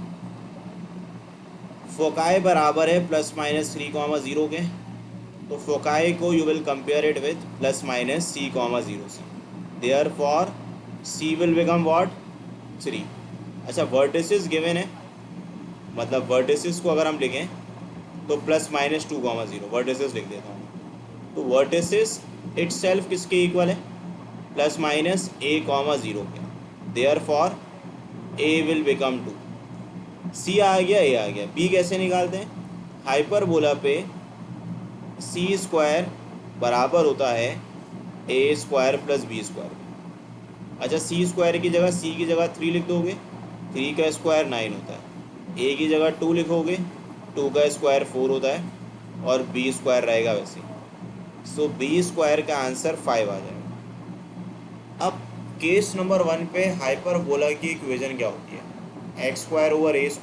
फोकाई बराबर है +-3, 0 के, तो फोकाई को you will compare it with +-c, 0 therefore c will become what, 3। अच्छा, वर्टिसिस गिवन है, मतलब वर्टिसिस को अगर हम लिखें तो +-2, 0 वर्टिसिस लिख देता हूँ, तो वर्टिसिस इट सेल्फ किसके इक्वल है, +-a, 0 के, therefore a will become 2, c आ गया, a आ गया, b कैसे निकालते हैं, हाइपरबोला पे c² बराबर होता है a² + b²। अच्छा, c² की जगह c की जगह 3 लिख दोगे, 3 का स्क्वायर 9 होता है, a की जगह 2 लिखोगे, 2 का स्क्वायर 4 होता है, और b² रहेगा वैसे, सो b² का आंसर 5 आ जाएगा। अब केस नंबर 1 पे हाइपरबोला की इक्वेशन क्या होती है, x² / a²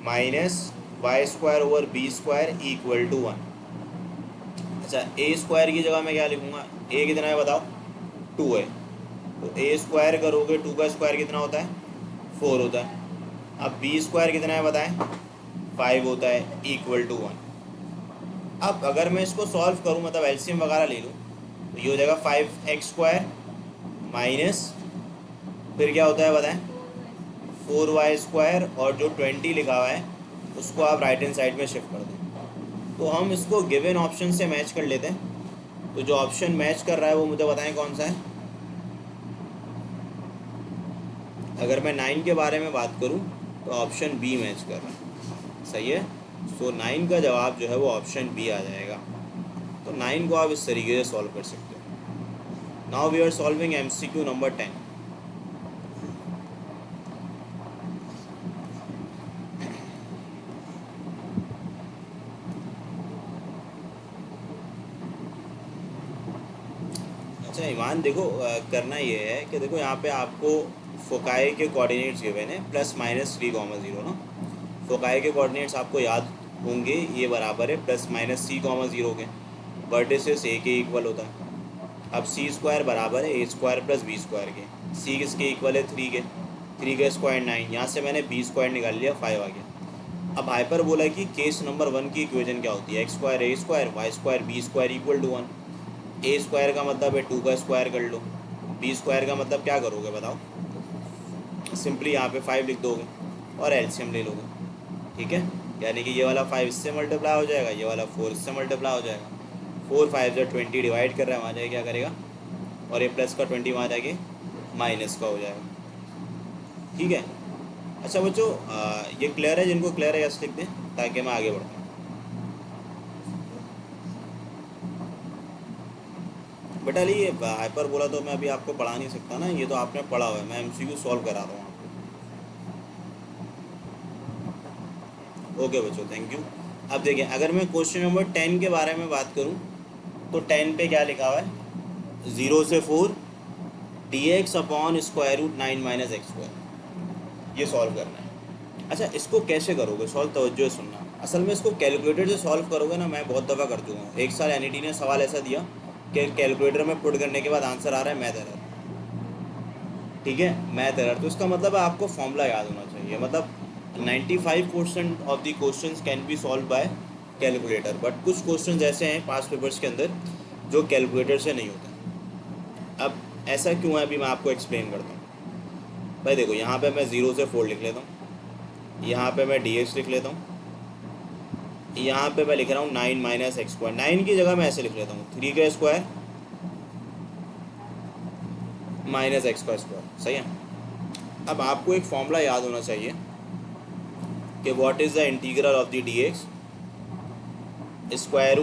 -y² / b² = 1। अच्छा, a² की जगह मैं क्या लिखूँगा, a कितना है बताओ, 2 है, तो a² करोगे, 2 का स्क्वायर कितना होता है, 4 होता है। अब b² कितना है बताएं, 5 होता है, = 1। अब अगर मैं इसको सॉल्व करूँ, मतलब एलसीएम वगैरह ले लूँ, तो ये हो जाएगा 5x² माइनस, फिर क्या होता है बताएं, 4y², और जो 20 लिखा हुआ है उसको आप राइट हैंड साइड में शिफ्ट कर दें। तो हम इसको गिवन ऑप्शन से मैच कर लेते हैं, तो जो ऑप्शन मैच कर रहा है वो मुझे बताएं कौन सा है। अगर मैं 9 के बारे में बात करूं तो ऑप्शन बी मैच कर रहा है, सही है, सो 9 का जवाब जो है वो ऑप्शन बी आ जाएगा। तो 9 को आप इस तरीके से सॉल्व कर सकते हो। Now we are solving MCQ number 10। अच्छा, ईमान मान देखो करना ये है कि देखो यहाँ पे आपको फोकाई के कोऑर्डिनेट्स गिवन है +-3,0 ना। फोकाई के कोऑर्डिनेट्स आपको याद होंगे, ये बराबर है +-3,0 के। वर्टिसेस ए के इक्वल होता है। अब c² बराबर है a² + b² के। c किसके इक्वल है 3 के, 3 का स्क्वायर 9, यहाँ से मैंने b² निकाल लिया 5 आ गया। अब हाइपर बोला कि केस नंबर 1 की इक्वेशन क्या होती है, x² a² y² b² = 1। a² का मतलब है 2 का स्क्वायर कर लो, b² का मतलब क्या करोगे बताओ, सिंपली यहाँ पे 5 लिख दोगे और एलसीएम ले लोगे, ठीक है। यानी कि ये वाला 5 इससे मल्टीप्लाई हो जाएगा, ये वाला 4 इससे मल्टीप्लाई हो जाएगा। 4 5 जो 20 डिवाइड कर रहा है वहाँ जाके क्या करेगा, और ये प्लस का 20 वहाँ जाके माइनस का हो जाएगा, ठीक है। अच्छा बच्चों ये क्लियर है, जिनको क्लियर है यस लिख दें ताकि मैं आगे बढ़ूँ। बेटा ये हाइपर बोला तो मैं अभी आपको पढ़ा नहीं सकता ना, ये तो आपने पढ़ा हुआ है, मैं एमसीक्यू सॉल्व करा रहा हूँ आपको। ओके बच्चों, थैंक यू। अब देखिए अगर मैं क्वेश्चन नंबर 10 के बारे में बात करूँ तो 10 पे क्या लिखा हुआ है, 0 से 4 dx/√9 - x², ये सॉल्व करना है। अच्छा इसको कैसे करोगे सॉल्व, तवज्जो से सुनना। असल में इसको कैलकुलेटर से सॉल्व करोगे ना, मैं बहुत दफ़ा कर चुका हूँ। एक साल एनईटी ने सवाल ऐसा दिया कि कैलकुलेटर में पुट करने के बाद आंसर आ रहा है मैथ एरर, ठीक है, मैथ एरर। तो इसका मतलब है आपको फॉर्मूला याद होना चाहिए। मतलब 95% of the questions can be solve by calculator, but कुछ क्वेश्चंस ऐसे हैं पास्ट पेपर्स के अंदर जो कैलकुलेटर से नहीं होते। अब ऐसा क्यों है अभी मैं आपको एक्सप्लेन करता हूँ। भाई देखो यहाँ पे मैं 0 से 4 लिख लेता हूँ, यहाँ पे मैं dx लिख लेता हूँ, यहाँ पे मैं लिख रहा हूँ 9 - x²। 9 की जगह मैं ऐसे लिख लेता हूँ 3 का स्क्वायर माइनस x का स्क्वायर, सही है। अब आपको एक फॉर्मूला याद होना चाहिए कि what is the integral of the dx, √(a²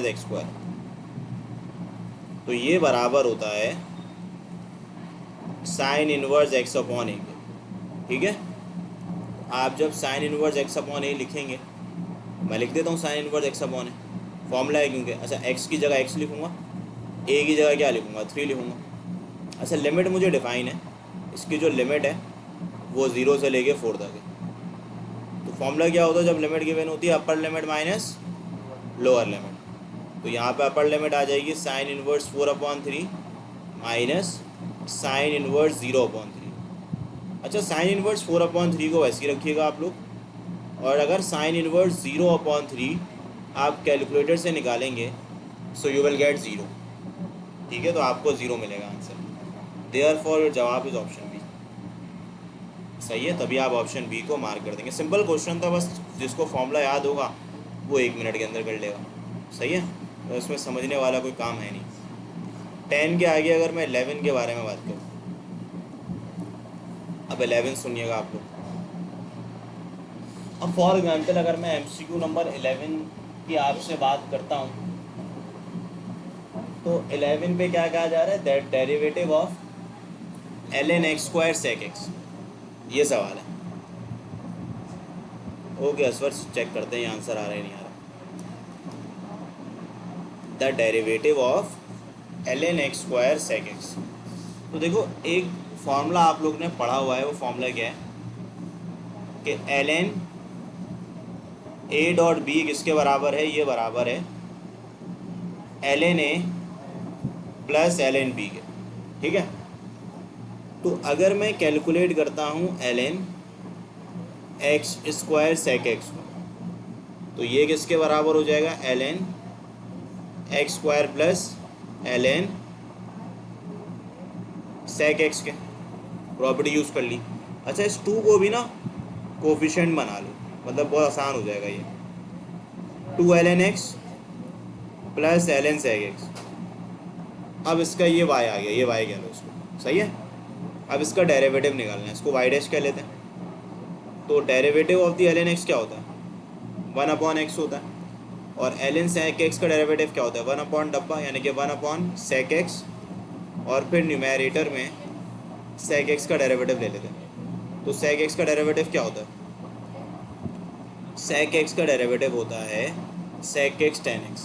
- x²। तो ये बराबर होता है sin इनवर्स x/a, ठीक है। आप जब sin इनवर्स x/a लिखेंगे, मैं लिख देता हूँ sin इनवर्स x/a, फॉर्मूला है क्योंकि। अच्छा x की जगह x लिखूँगा, a की जगह क्या लिखूँगा 3 लिखूँगा। अच्छा लिमिट मुझे डिफाइन है, इसकी जो लिमिट है वो 0 से लेके 4 तक है। तो फॉर्मूला क्या होता है जब लिमिट गिवन होती है, upper limit minus lower limit. तो यहाँ पे अपर लिमिट आ जाएगी sin inverse 4/3 minus sin inverse 0/3। अच्छा sin इनवर्स 4/3 को वैसे ही रखिएगा आप लोग, और अगर sin इनवर्स 0/3 आप कैलकुलेटर से निकालेंगे सो यू विल गेट 0, ठीक है। तो आपको 0 मिलेगा आंसर। देयरफॉर जवाब इज ऑप्शन बी, सही है। तभी आप ऑप्शन बी को मार्क कर देंगे। सिंपल क्वेश्चन था, बस जिसको फॉर्मूला याद होगा वो 1 मिनट के अंदर कर लेगा, सही है। तो इसमें समझने वाला कोई काम है नहीं। 10 के आगे अगर मैं 11 के बारे में बात करूँ, अब 11 सुनिएगा आप लोग। अब फॉर एग्जाम्पल अगर मैं MCQ नंबर 11 की आपसे बात करता हूँ तो 11 पे क्या कहा जा रहा है, that derivative of ln x² sec x, ये सवाल है। ओके असवर चेक करते हैं आंसर आ रहा है नहीं आ रहा। The derivative of ln x² sec x। तो देखो एक फॉर्मूला आप लोग ने पढ़ा हुआ है, वो फॉर्मूला क्या है कि ln a.b किसके बराबर है, ये बराबर है ln a plus ln b के, ठीक है। तो अगर मैं कैलकुलेट करता हूँ ln x² sec x को, तो ये किसके बराबर हो जाएगा, ln x² plus ln sec x के। प्रॉपर्टी यूज़ कर ली। अच्छा इस 2 को भी ना कोफिशिएंट बना लो, मतलब बहुत आसान हो जाएगा ये। 2 ln x plus ln sec x। अब इसका ये y आ गया, ये y कह लो इसको, सही है। अब इसका डेरिवेटिव निकालना है, इसको y डैश कह लेते हैं। तो derivative of the ln x क्या होता है, 1/x होता है। और ln sec x का डेरिवेटिव क्या होता है, 1/डब्बा, यानी कि 1/sec x, और फिर न्यूमेरेटर में sec x का डेरिवेटिव ले लेते हैं। तो sec x का डेरिवेटिव क्या होता है, sec x का डेरिवेटिव होता है sec x tan x।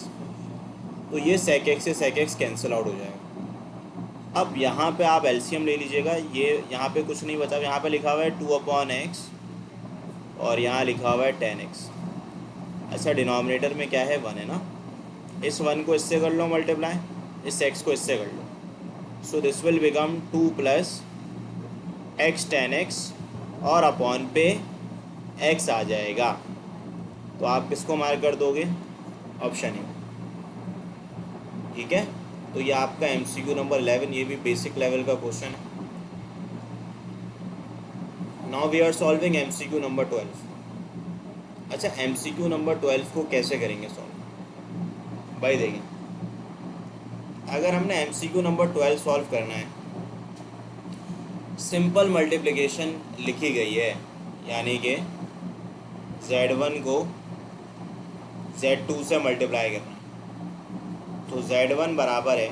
तो ये sec x से sec x कैंसिल आउट हो जाएगा, अब यहाँ पे आप एलसीएम ले लीजिएगा। ये यहाँ पे कुछ नहीं बचा, यहाँ पे लिखा हुआ है 2/x और यहाँ लिखा हुआ है 10x। अच्छा, डिनोमिनेटर में क्या है, 1 है ना। इस 1 को इससे कर लो मल्टीप्लाई, इस x को इससे कर लो। So this will become 2 + x 10x और अपॉन पे x आ जाएगा। तो आप किसको मार्क कर दोगे, ऑप्शन ए। ठीक है, तो ये आपका MCQ नंबर 11, ये भी बेसिक लेवल का क्वेश्चन है। Now we are solving MCQ number 12। अच्छा, MCQ नंबर 12 को कैसे करेंगे सॉल्व भाई? देखिए, अगर हमने MCQ नंबर 12 सॉल्व करना है, सिंपल मल्टीप्लिकेशन लिखी गई है, यानी कि Z1 को Z2 से मल्टीप्लाई करना है। तो Z1 बराबर है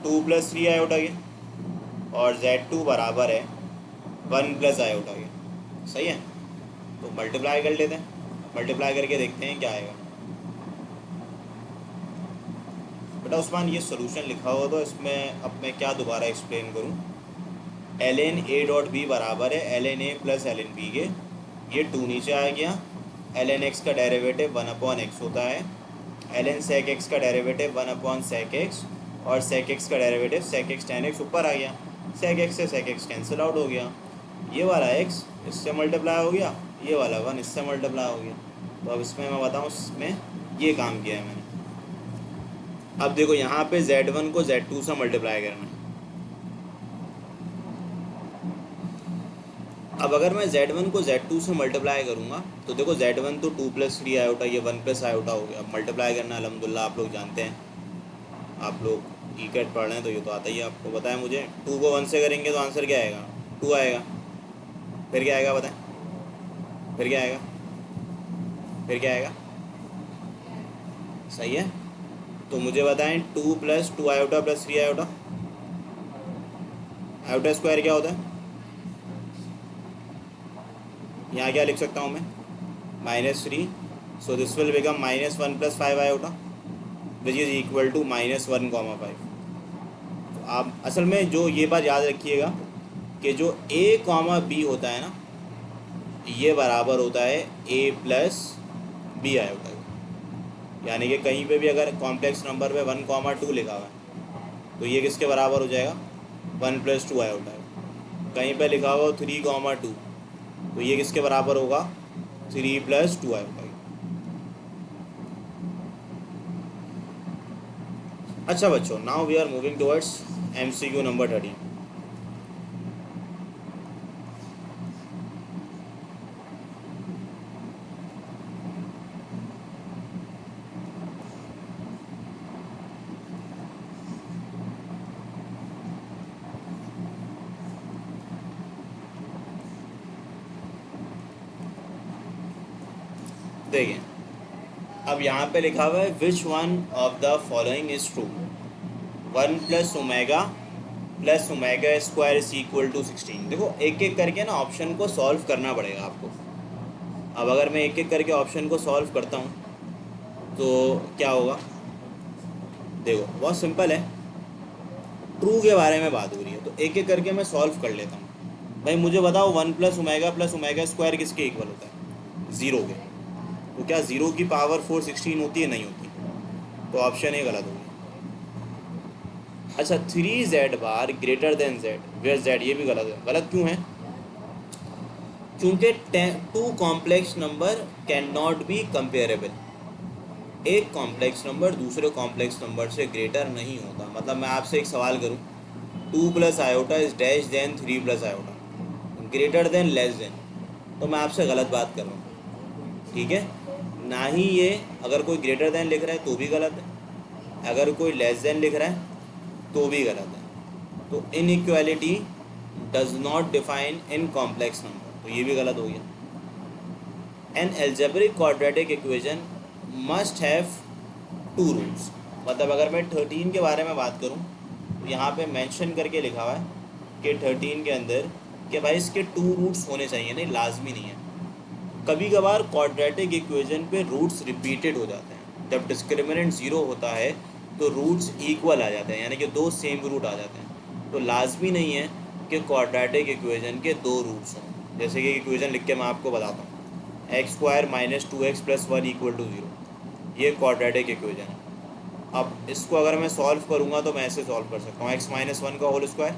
2 + 3 आयोटा के, और Z2 बराबर है 1 + आयोटा के। सही है, तो मल्टीप्लाई कर लेते हैं, मल्टीप्लाई करके देखते हैं क्या आएगा। बेटा उस्मान, ये सोल्यूशन लिखा हुआ तो इसमें अब मैं क्या दोबारा एक्सप्लेन करूं। ln a डॉट b बराबर है ln a + ln b के, ये 2 नीचे आ गया। ln x का डेरिवेटिव 1/x होता है, ln sec x का डेरिवेटिव 1/sec x, और sec x का derivative sec x tan x ऊपर आ गया। sec x से sec x कैंसिल आउट हो गया, ये वाला x इससे मल्टीप्लाई हो गया, ये वाला 1 इससे मल्टीप्लाई हो गया। तो अब इसमें मैं बताऊँ, इसमें ये काम किया है मैंने। अब देखो, यहाँ पे Z1 को Z2 से मल्टीप्लाई करना है। अब अगर मैं Z1 को Z2 से मल्टीप्लाई करूँगा तो देखो, Z1 तो 2 + 3 आयोटा, ये 1 + आयोटा हो गया। अब मल्टीप्लाई करना अल्हम्दुलिल्लाह आप लोग जानते हैं, आप लोग ईकेट पढ़ रहे हैं तो ये तो आता ही है, आपको बताया मुझे। 2 को 1 से करेंगे तो आंसर क्या आएगा, 2 आएगा। फिर क्या आएगा बताएं, फिर क्या आएगा, फिर क्या आएगा? सही है, तो मुझे बताएं 2 + 2 आयोटा + 3 आयोटा, आयोटा स्क्वायर क्या होता है? यहाँ क्या लिख सकता हूँ मैं, -3। So this will become -1 + 5 iota which is equal to -1,5। तो आप असल में जो ये बात याद रखिएगा कि जो a, b होता है ना, ये बराबर होता है a + b आयोटा। यानी कि कहीं पे भी अगर कॉम्प्लेक्स नंबर पे 1,2 लिखा हुआ है तो ये किसके बराबर हो जाएगा, 1 + 2 आयोटा है। कहीं पे लिखा हुआ 3,2 तो ये किसके बराबर होगा, 3 + 2 आयोटा। अच्छा बच्चों, now we are moving towards MCQ number 13। देखिए, अब यहाँ पे लिखा हुआ है which one of the following is true, 1 + omega + omega square is equal to 16। देखो, एक एक करके ना ऑप्शन को सॉल्व करना पड़ेगा आपको। अब अगर मैं एक एक करके ऑप्शन को सॉल्व करता हूँ तो क्या होगा, देखो बहुत सिंपल है, ट्रू के बारे में बात हो रही है तो एक एक करके मैं सॉल्व कर लेता हूँ। भाई मुझे बताओ 1 + ओमेगा + ओमेगा स्क्वायर किसके इक्वल होता है, 0 के। तो क्या 0 की पावर 4 16 होती है, नहीं होती, तो ऑप्शन ए गलत हो गया। अच्छा, 3z bar greater than z where z, ये भी गलत है। गलत क्यों है, क्योंकि 2 complex number can not be comparable. एक कॉम्प्लेक्स नंबर दूसरे कॉम्प्लेक्स नंबर से ग्रेटर नहीं होता। मतलब मैं आपसे एक सवाल करूं, 2 + iota is dash than 3 + iota, greater than less than, तो मैं आपसे गलत बात कर रहा हूँ। ठीक है ना ही ये, अगर कोई ग्रेटर देन लिख रहा है तो भी गलत है, अगर कोई लेस देन लिख रहा है तो भी गलत है। तो inequality does not define in complex number, तो ये भी गलत हो गया। An algebraic quadratic equation must have 2 roots. मतलब अगर मैं 13 के बारे में बात करूं तो यहाँ पे मेंशन करके लिखा हुआ है कि 13 के अंदर कि भाई इसके 2 रूट्स होने चाहिए, नहीं लाजमी नहीं है। कभी कभार क्वाड्रेटिक इक्वेशन पे रूट्स रिपीटेड हो जाते हैं। जब डिस्क्रिमिनेंट 0 होता है तो रूट्स इक्वल आ जाते हैं, यानी कि दो सेम रूट आ जाते हैं। तो लाजमी नहीं है कि क्वाड्रेटिक इक्वेशन के दो रूट्स हों। जैसे कि इक्वेशन लिख के मैं आपको बताता हूँ, x square minus 2x plus 1 equal to 0, ये क्वाड्रेटिक इक्वेशन है। अब इसको अगर मैं सॉल्व करूँगा तो मैं ऐसे सॉल्व कर सकता हूँ, एक्स माइनस 1 का whole square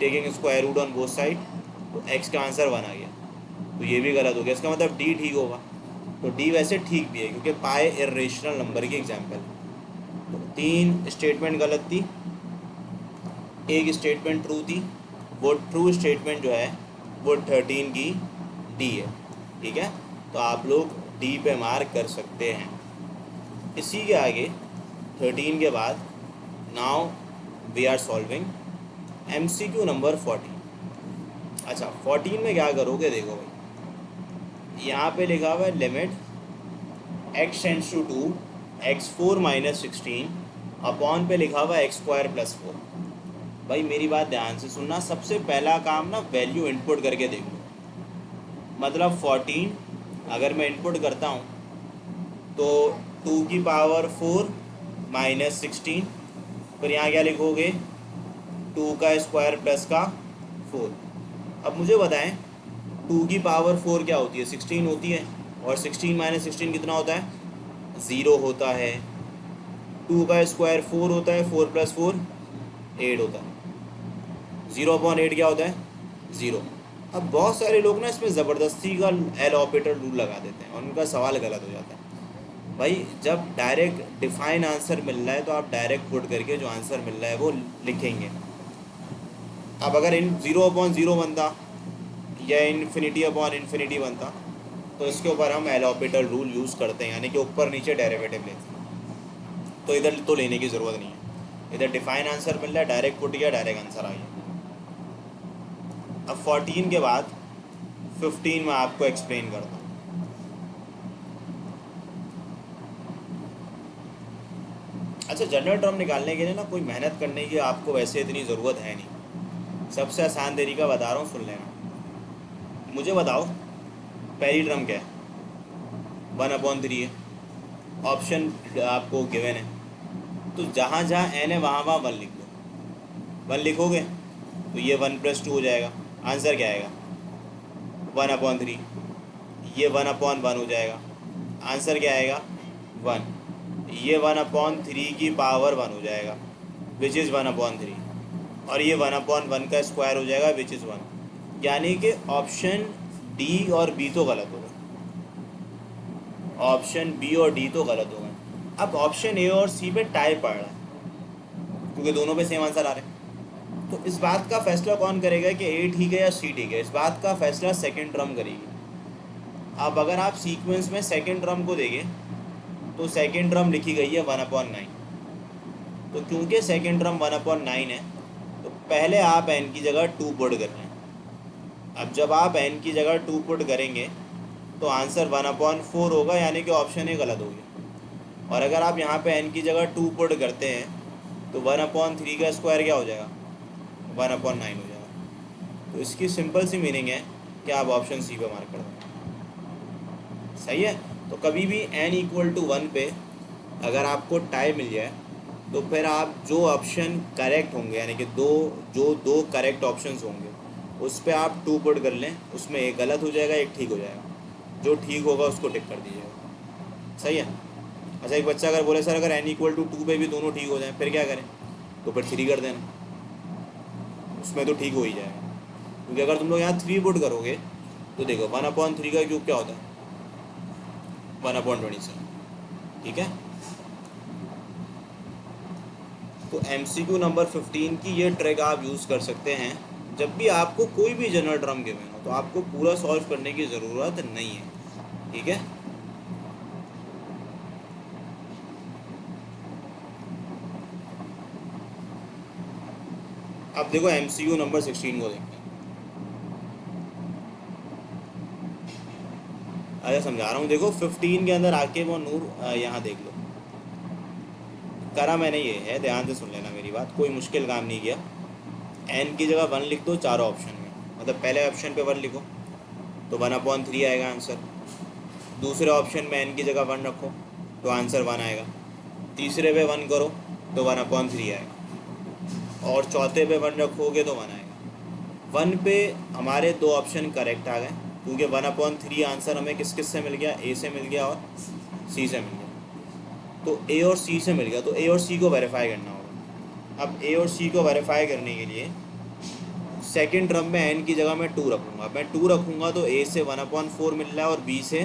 taking square root on both side, तो एक्स का आंसर 1 आ गया। तो ये भी गलत हो गया, इसका मतलब डी ठीक होगा। तो डी वैसे ठीक भी है क्योंकि पाई इर्रेशनल नंबर की एग्जांपल है। तो 3 स्टेटमेंट गलत थी, एक स्टेटमेंट ट्रू थी। वो ट्रू स्टेटमेंट जो है वो 13 की डी है। ठीक है, तो आप लोग डी पे मार्क कर सकते हैं। इसी के आगे 13 के बाद now we are solving MCQ number 14। अच्छा, 14 में क्या करोगे, देखो भाई यहाँ पे लिखा हुआ है limit x tends to 2 x4 minus 16 upon पे लिखा हुआ है x स्क्वायर प्लस 4। भाई मेरी बात ध्यान से सुनना, सबसे पहला काम ना वैल्यू इनपुट करके देख लो। मतलब 14 अगर मैं इनपुट करता हूँ तो 2 की पावर 4 माइनस 16, फिर यहाँ क्या लिखोगे 2 का स्क्वायर प्लस का 4। अब मुझे बताएं 2 की पावर 4 क्या होती है, 16 होती है, और 16 माइनस 16 कितना होता है, 0 होता है। 2 का स्क्वायर 4 होता है, 4 प्लस 4 8 होता है। 0/8 क्या होता है, 0। अब बहुत सारे लोग ना इसमें ज़बरदस्ती का एल ऑपरेटर रूल लगा देते हैं और उनका सवाल गलत हो जाता है। भाई जब डायरेक्ट डिफाइन आंसर मिल रहा है तो आप डायरेक्ट पुट करके जो आंसर मिल रहा है वो लिखेंगे। अब अगर इन 0/0 बनता या इन्फिनिटी बनता तो इसके ऊपर हम एल ऑपरेटर रूल यूज़ करते हैं, यानी कि ऊपर नीचे डेरिवेटिव लेते हैं। तो इधर तो लेने की ज़रूरत नहीं है, इधर डिफाइन आंसर मिल रहा है, डायरेक्ट पुट किया, डायरेक्ट आंसर आ गया। अब 14 के बाद 15 में आपको एक्सप्लेन करता हूँ। अच्छा, जनरल टर्म निकालने के लिए ना कोई मेहनत करने की आपको वैसे इतनी ज़रूरत है नहीं। सबसे आसान तरीका बता रहा हूँ, सुन लेना। मुझे बताओ पहली टर्म क्या है, 1/3 है। ऑप्शन आपको गिवन है, तो जहाँ जहाँ n है वहाँ वहाँ 1 लिख दो। 1 लिखोगे तो ये 1+2 हो जाएगा। आंसर क्या आएगा, 1/3। ये 1/1 हो जाएगा। आंसर क्या आएगा, 1। ये 1/3 की पावर 1 हो जाएगा, विच इज़ 1/3। और ये 1/1 का स्क्वायर हो जाएगा, विच इज़ 1। यानी कि ऑप्शन डी और बी तो गलत हो गए, ऑप्शन बी और डी तो गलत हो गए। अब ऑप्शन ए और सी पे टाई पड़ रहा है क्योंकि दोनों पे सेम आंसर आ रहे हैं। तो इस बात का फैसला कौन करेगा कि ए ठीक है या सी ठीक है, इस बात का फैसला सेकंड टर्म करेगी। अब अगर आप सीक्वेंस में सेकंड टर्म को देखें तो सेकंड टर्म लिखी गई है 1/9। तो क्योंकि सेकंड टर्म 1/9 है तो पहले आप n की जगह 2 पुट कर लें। अब जब आप n की जगह 2 पुट करेंगे तो आंसर 1/4 होगा, यानी कि ऑप्शन ए गलत हो गया। और अगर आप यहाँ पे n की जगह 2 पुट करते हैं तो 1/3 का स्क्वायर क्या हो जाएगा, 1/9 हो जाएगा। तो इसकी सिंपल सी मीनिंग है कि आप ऑप्शन सी पे मार्क कर दें। सही है। तो कभी भी n = 1 पे अगर आपको टाई मिल जाए तो फिर आप जो ऑप्शन करेक्ट होंगे, यानी कि दो करेक्ट ऑप्शंस होंगे उस पर आप 2 पुट कर लें, उसमें एक गलत हो जाएगा, एक ठीक हो जाएगा। जो ठीक होगा उसको टिक कर दीजिएगा। सही है। अच्छा, एक बच्चा अगर बोले सर अगर n = 2 पे भी दोनों ठीक हो जाएं फिर क्या करें, तो फिर 3 कर देना, उसमें तो ठीक हो ही जाएगा। क्योंकि अगर तुम लोग यहाँ 3 पुट करोगे तो देखो 1/3 का क्यूब क्या होता है, 1/27। ठीक है। तो MCQ नंबर 15 की ये ट्रिक आप यूज़ कर सकते हैं जब भी आपको कोई भी जनरल टर्म गिवन हो, तो आपको पूरा सॉल्व करने की ज़रूरत नहीं है। ठीक है। अब देखो MCQ नंबर 16 को देखते हैं। अच्छा समझा रहा हूँ, देखो 15 के अंदर आके वो नूर यहाँ देख लो, करा मैंने ये है, ध्यान से सुन लेना मेरी बात, कोई मुश्किल काम नहीं किया। n की जगह 1 लिख दो चारों ऑप्शन में, मतलब पहले ऑप्शन पे 1 लिखो तो 1/3 आएगा आंसर। दूसरे ऑप्शन में n की जगह 1 रखो तो आंसर 1 आएगा। तीसरे पे 1 करो तो 1/3 आएगा, और चौथे पे 1 रखोगे तो 1 आएगा। 1 पे हमारे 2 ऑप्शन करेक्ट आ गए, क्योंकि 1/3 आंसर हमें किस किस से मिल गया, ए से मिल गया और सी से मिल गया। तो ए और सी से मिल गया, तो ए और सी को वेरीफाई करना होगा। अब ए और सी को वेरीफाई करने के लिए सेकेंड टर्म में एन की जगह मैं 2 रखूँगा। मैं 2 रखूँगा तो ए से 1/4 मिल रहा है और बी से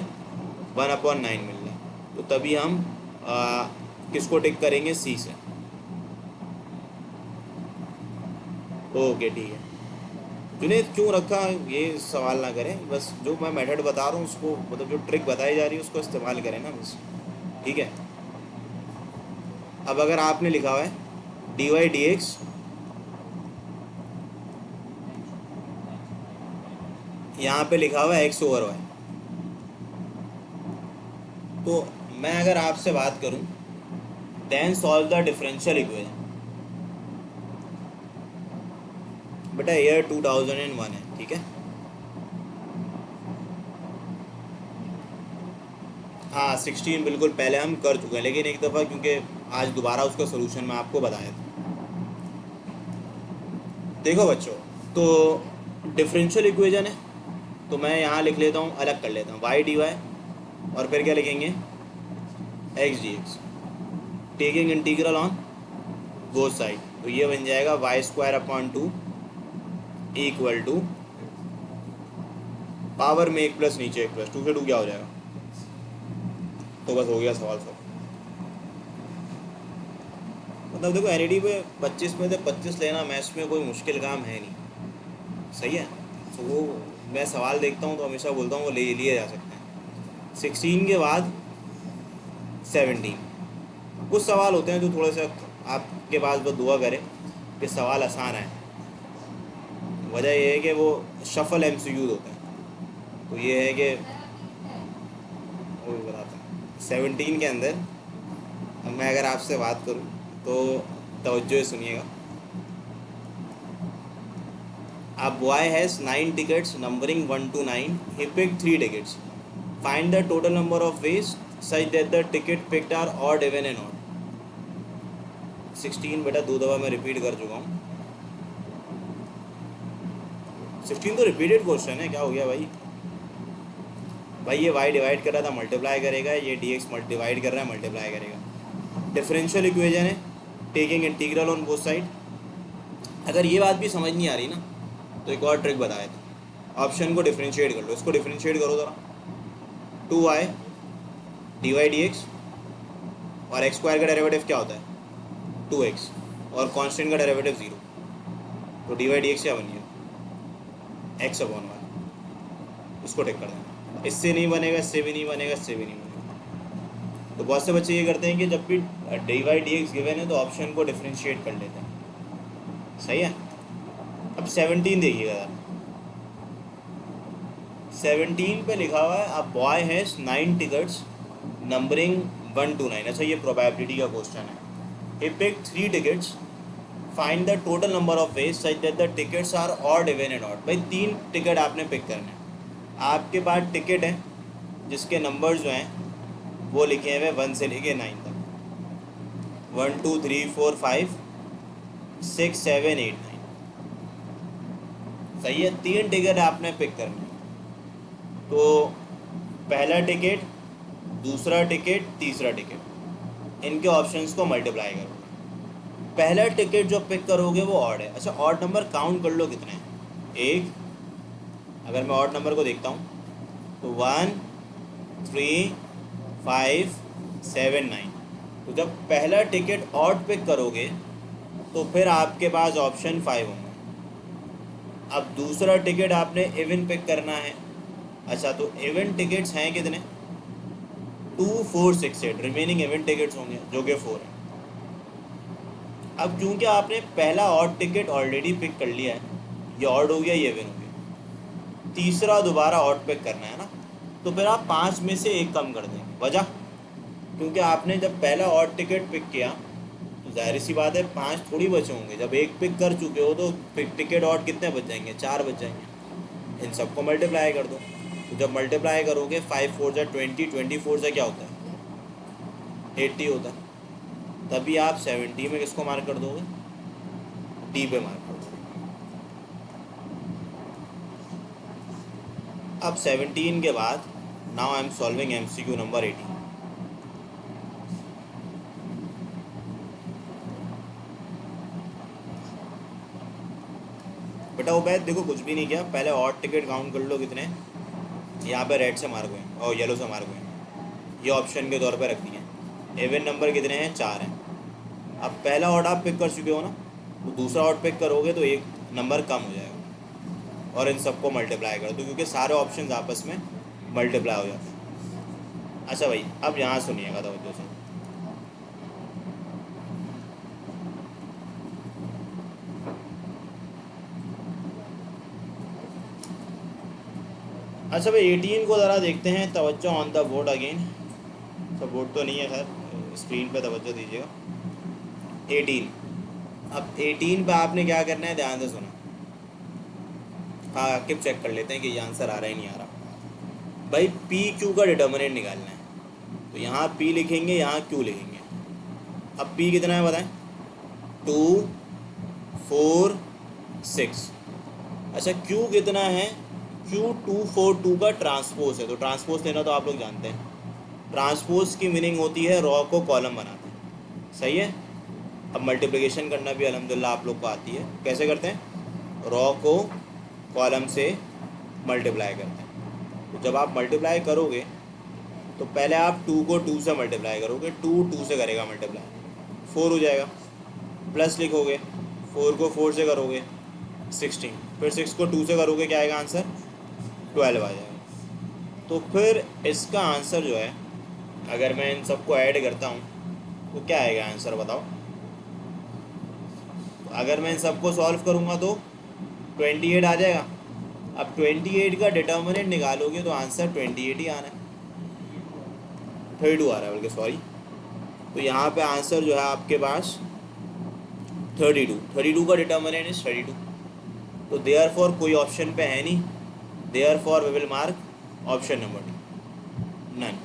1/9 मिल रहा है, तो तभी हम किसको टिक करेंगे, सी से। ओके ठीक है। जुनेद क्यों रखा ये सवाल ना करें, बस जो मैं मेथड बता रहा हूँ उसको, मतलब जो ट्रिक बताई जा रही है उसको इस्तेमाल करें ना बस, ठीक है। अब अगर आपने लिखा हुआ है dy/dx, यहाँ पे लिखा हुआ है x/y, तो मैं अगर आपसे बात करूँ then solve the differential equation, बेटा ईयर 2001 है, ठीक है। हाँ 16 बिल्कुल पहले हम कर चुके हैं, लेकिन एक दफ़ा क्योंकि आज दोबारा उसका सोल्यूशन मैं आपको बताया था। देखो बच्चों, तो डिफरेंशियल इक्वेशन है, तो मैं यहाँ लिख लेता हूँ, अलग कर लेता हूँ y/dy, और फिर क्या लिखेंगे x/dx, taking integral on both side, तो ये बन जाएगा y² इक्वल टू पावर में 1 प्लस नीचे 1 प्लस 2 से 2 क्या हो जाएगा, तो बस हो गया सवाल सब। मतलब देखो एनईडी पे 25 में से 25 लेना मैथ्स में कोई मुश्किल काम है नहीं, सही है। तो वो मैं सवाल देखता हूँ तो हमेशा बोलता हूँ वो ले लिए जा सकते हैं। 16 के बाद 17, कुछ सवाल होते हैं जो थोड़े से आपके पास बस दुआ करें कि सवाल आसान है, वजह यह है कि वो शफल MCQ होते हैं, तो ये है कि वो भी बताता हूँ 17 के अंदर। अब मैं अगर आपसे बात करूँ तो तवज्जो से सुनिएगा। अब boy has 9 tickets numbering 1 to 9, he picked 3 tickets, find the total number of ways such that the ticket picked are odd, even and odd। 16 बेटा 2 दफ़ा मैं रिपीट कर चुका हूँ, 16 तो रिपीटेड क्वेश्चन है, क्या हो गया भाई। भाई ये y डिवाइड कर रहा था मल्टीप्लाई करेगा, ये dx डिवाइड कर रहा है मल्टीप्लाई करेगा। डिफरेंशियल इक्वेशन है, taking integral on both side. अगर ये बात भी समझ नहीं आ रही ना तो एक और ट्रिक बताया था, ऑप्शन को डिफरेंशिएट कर लो, इसको डिफरेंशिएट करो ज़रा, 2y dy/dx, और x² का डेरिवेटिव क्या होता है 2x, और कांस्टेंट का डेरिवेटिव 0, तो dy/dx क्या बनिए x/1, इसको टिक कर देना। इससे नहीं बनेगा, इससे भी नहीं बनेगा, इससे भी नहीं बनेगा। तो बहुत से बच्चे ये करते हैं कि जब भी dy/dx गिवन है तो ऑप्शन को डिफरेंशिएट कर लेते हैं, सही है। अब 17 देखिएगा, 17 पे लिखा हुआ है a boy has 9 tickets numbering 1 to 9। अच्छा ये प्रोबेबिलिटी का क्वेश्चन है। He picked 3 tickets, find the total number of ways such that the tickets are odd, even and odd. भाई 3 टिकट आपने पिक करने हैं, आपके पास टिकट है जिसके नंबर्स जो हैं वो लिखे हुए 1 से लेके 9 तक, 1 2 3 4 5 6 7 8 9, सही है। 3 टिकट आपने पिक करने, तो पहला टिकट, दूसरा टिकट, तीसरा टिकट, इनके ऑप्शंस को मल्टीप्लाई करो। पहला टिकट जो पिक करोगे वो ऑड है। अच्छा ऑड नंबर काउंट कर लो कितने हैं, एक, अगर मैं ऑड नंबर को देखता हूँ तो 1 3 5 7 9, तो जब पहला टिकट ऑड पिक करोगे तो फिर आपके पास ऑप्शन 5 होंगे। अब दूसरा टिकट आपने इवन पिक करना है। अच्छा तो इवन टिकट्स हैं कितने, 2 4 6 8, रिमेनिंग इवन टिकट्स होंगे जो कि 4 हैं। अब क्योंकि आपने पहला ऑड टिकट ऑलरेडी पिक कर लिया है, ये ऑड हो गया, ये इवन हो गया, तीसरा दोबारा ऑड पिक करना है ना, तो फिर आप 5 में से 1 कम कर देंगे। वजह क्योंकि आपने जब पहला ऑड टिकट पिक किया तो जाहिर सी बात है 5 थोड़ी बचे होंगे, जब 1 पिक कर चुके हो तो टिकट ऑड कितने बच जाएंगे, 4 बच जाएंगे। इन सबको मल्टीप्लाई कर दो, तो जब मल्टीप्लाई करोगे 5 4 जा 20, 24 से क्या होता है 80 होता है। तभी आप 70 में किसको मार्क कर दोगे, डी पे मार्क कर दोगे। अब 17 के बाद now I am solving MCQ number 18। बेटा उबैद देखो कुछ भी नहीं किया, पहले और टिकट काउंट कर लो कितने, यहाँ पे रेड से मार्क हुए और येलो से मार्क हुए, ये ऑप्शन के तौर पे रख दिए। इवन नंबर कितने हैं, 4 हैं। अब पहला ऑड आप पिक कर चुके हो ना, तो दूसरा ऑड पिक करोगे तो एक नंबर कम हो जाएगा, और इन सबको मल्टीप्लाई कर दो क्योंकि सारे ऑप्शन आपस में मल्टीप्लाई हो जाते हैं। अच्छा भाई अब यहाँ सुनिएगा तवज्जो से, अच्छा भाई 18 को ज़रा देखते हैं, तवज्जो ऑन द बोर्ड अगेन। तो बोर्ड तो नहीं है खैर, स्क्रीन पे तवज्जो दीजिएगा। 18, अब 18 पे आपने क्या करना है, ध्यान से सुनो। हाँ आकिब चेक कर लेते हैं कि ये आंसर आ रहा है नहीं आ रहा। भाई पी क्यू का डिटर्मिनेंट निकालना है, तो यहाँ पी लिखेंगे, यहाँ क्यू लिखेंगे। अब पी कितना है बताएं, 2 4 6। अच्छा क्यू कितना है, क्यू 2 4 2 का ट्रांसपोज है, तो ट्रांसपोज लेना तो आप लोग जानते हैं। ट्रांसपोज की मीनिंग होती है रॉ को कॉलम बनाते हैं, सही है। अब मल्टीप्लिकेशन करना भी अल्हम्दुलिल्लाह आप लोग को आती है, कैसे करते हैं, रॉ को कॉलम से मल्टीप्लाई करते हैं। तो जब आप मल्टीप्लाई करोगे तो पहले आप 2 को 2 से मल्टीप्लाई करोगे, 2 2 से करेगा मल्टीप्लाई, 4 हो जाएगा, प्लस लिखोगे, 4 को 4 से करोगे 16, फिर 6 को 2 से करोगे क्या आएगा आंसर, 12 आ जाएगा। तो फिर इसका आंसर जो है, अगर मैं इन सबको ऐड करता हूँ तो क्या आएगा आंसर बताओ। तो अगर मैं इन सबको सॉल्व करूँगा तो 28 आ जाएगा। अब 28 का डिटर्मिनेंट निकालोगे तो आंसर 28 ही आना है, 32 आ रहा है बल्कि, सॉरी। तो यहाँ पे आंसर जो है आपके पास 32 का डिटर्मिनेंट इज 32। तो देयरफॉर कोई ऑप्शन पे है नहीं, therefore we will mark option number D, none.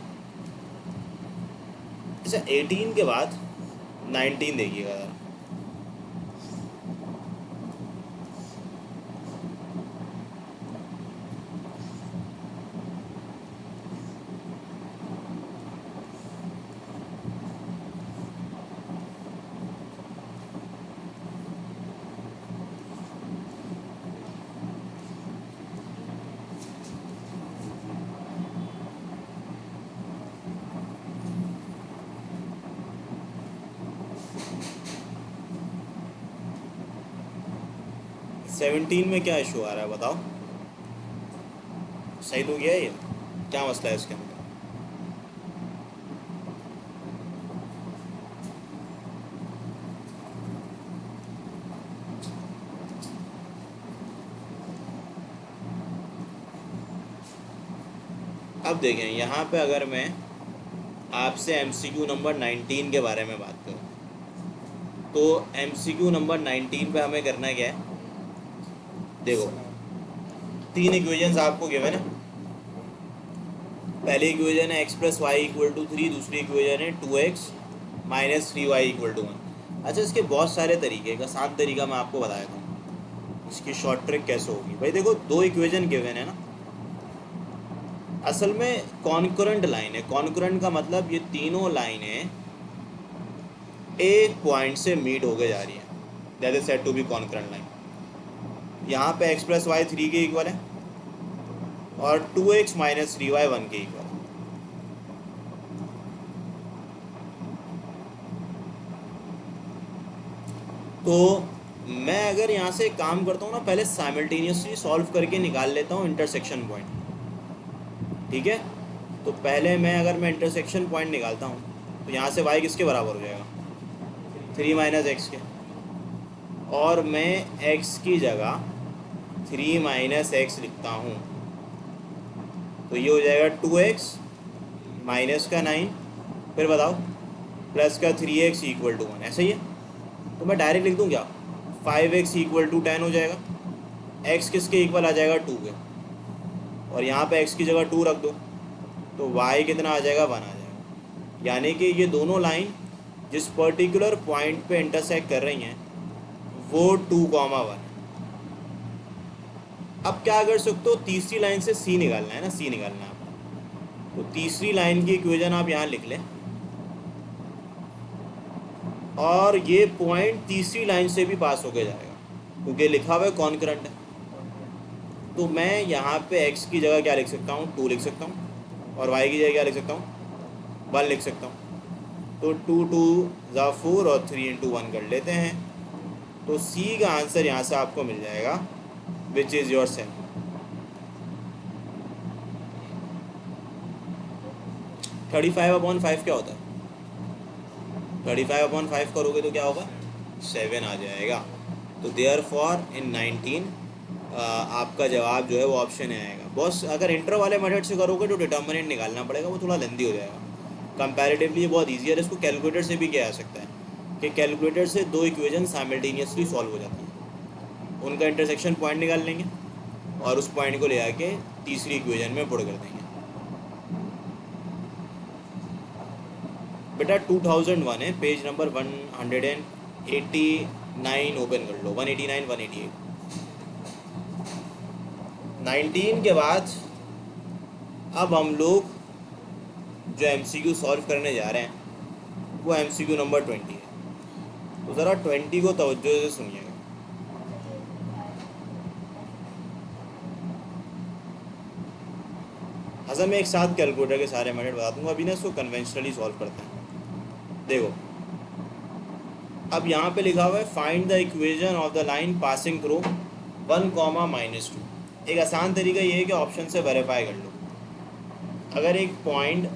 अच्छा 18 के बाद 19 देखिएगा ज़रा। सेवनटीन में क्या इशू आ रहा है बताओ, सही तो गया ये, क्या मसला है इसके अंदर। अब देखें यहाँ पे अगर मैं आपसे MCQ नंबर 19 के बारे में बात करूँ, तो MCQ नंबर 19 पे हमें करना क्या है, देखो 3 इक्वेशंस आपको गिवन है। पहली इक्वेशन है x + y = 3, दूसरी इक्वेशन है 2x - 3y = 1। अच्छा इसके बहुत सारे तरीके, का आसान तरीका मैं आपको बताया था, इसकी शॉर्ट ट्रिक कैसे होगी। भाई देखो 2 इक्वेशन गिवन है ना, असल में कॉन्करेंट लाइन है। कॉन्करेंट का मतलब ये तीनों लाइनें एक पॉइंट से मीट होके जा रही है, that is said to be concurrent line. यहाँ पे x + y 3 के इक्वल है और 2x - 3y 1 के इक्वल है। तो मैं अगर यहाँ से काम करता हूँ ना, पहले साइमल्टेनियसली सॉल्व करके निकाल लेता हूँ इंटरसेक्शन पॉइंट, ठीक है। तो पहले मैं इंटरसेक्शन पॉइंट निकालता हूँ, तो यहाँ से y किसके बराबर हो जाएगा, 3 - x के, और मैं x की जगह 3 - x लिखता हूँ, तो ये हो जाएगा 2x माइनस का 9, फिर बताओ प्लस का 3x = 1, ऐसा ही है। तो मैं डायरेक्ट लिख दूँ क्या, 5x = 10 हो जाएगा, x किसके इक्वल आ जाएगा, 2 के, और यहाँ पे x की जगह 2 रख दो, तो y कितना आ जाएगा, 1 आ जाएगा। यानी कि ये दोनों लाइन जिस पर्टिकुलर पॉइंट पे इंटरसेक्ट कर रही हैं वो 2,1। अब क्या कर सकते हो, तीसरी लाइन से सी निकालना है ना, सी निकालना है आपको। तो तीसरी लाइन की इक्वेशन आप यहाँ लिख लें, और ये पॉइंट तीसरी लाइन से भी पास होके जाएगा क्योंकि लिखा हुआ है कॉन्करेंट है। तो मैं यहाँ पे x की जगह क्या लिख सकता हूँ, 2 लिख सकता हूँ, और y की जगह क्या लिख सकता हूँ, 1 लिख सकता हूँ। तो 2 2 ज़ा 4 और 3 इंटू 1 कर लेते हैं। तो C का आंसर यहाँ से आपको मिल जाएगा, विच इज़ योर सेम। 35/5 क्या होता है, 35/5 करोगे तो क्या होगा, 7 आ जाएगा। तो देयर फॉर इन 19 आपका जवाब जो है वो ऑप्शन में आएगा। बॉस अगर इंटर वाले मेथड से करोगे तो डिटर्मिनेंट निकालना पड़ेगा, वो थोड़ा लेंदी हो जाएगा। कंपैरेटिवली ये बहुत ईजी है, इसको कैलकुलेटर से भी किया जा सकता है कि कैलकुलेटर से 2 इक्वेशन साइमल्टेनियसली सॉल्व हो जाती है। उनका इंटरसेक्शन पॉइंट निकाल लेंगे और उस पॉइंट को ले आके तीसरी इक्वेशन में पुट कर देंगे। बेटा 2001 है, पेज नंबर 189 ओपन कर लो, 189 188। 19 के बाद अब हम लोग जो MCQ सॉल्व करने जा रहे हैं वो MCQ नंबर 20 है। तो ज़रा 20 को तवज्जो से सुनिएगा। असल में एक साथ कैलकुलेटर के सारे मेथड बता दूंगा, अभी ना इसको कन्वेंशनली सॉल्व करते हैं। देखो अब यहाँ पे लिखा हुआ है find the equation of the line passing through 1, -2। एक आसान तरीका ये है कि ऑप्शन से वेरीफाई कर लो। अगर एक पॉइंट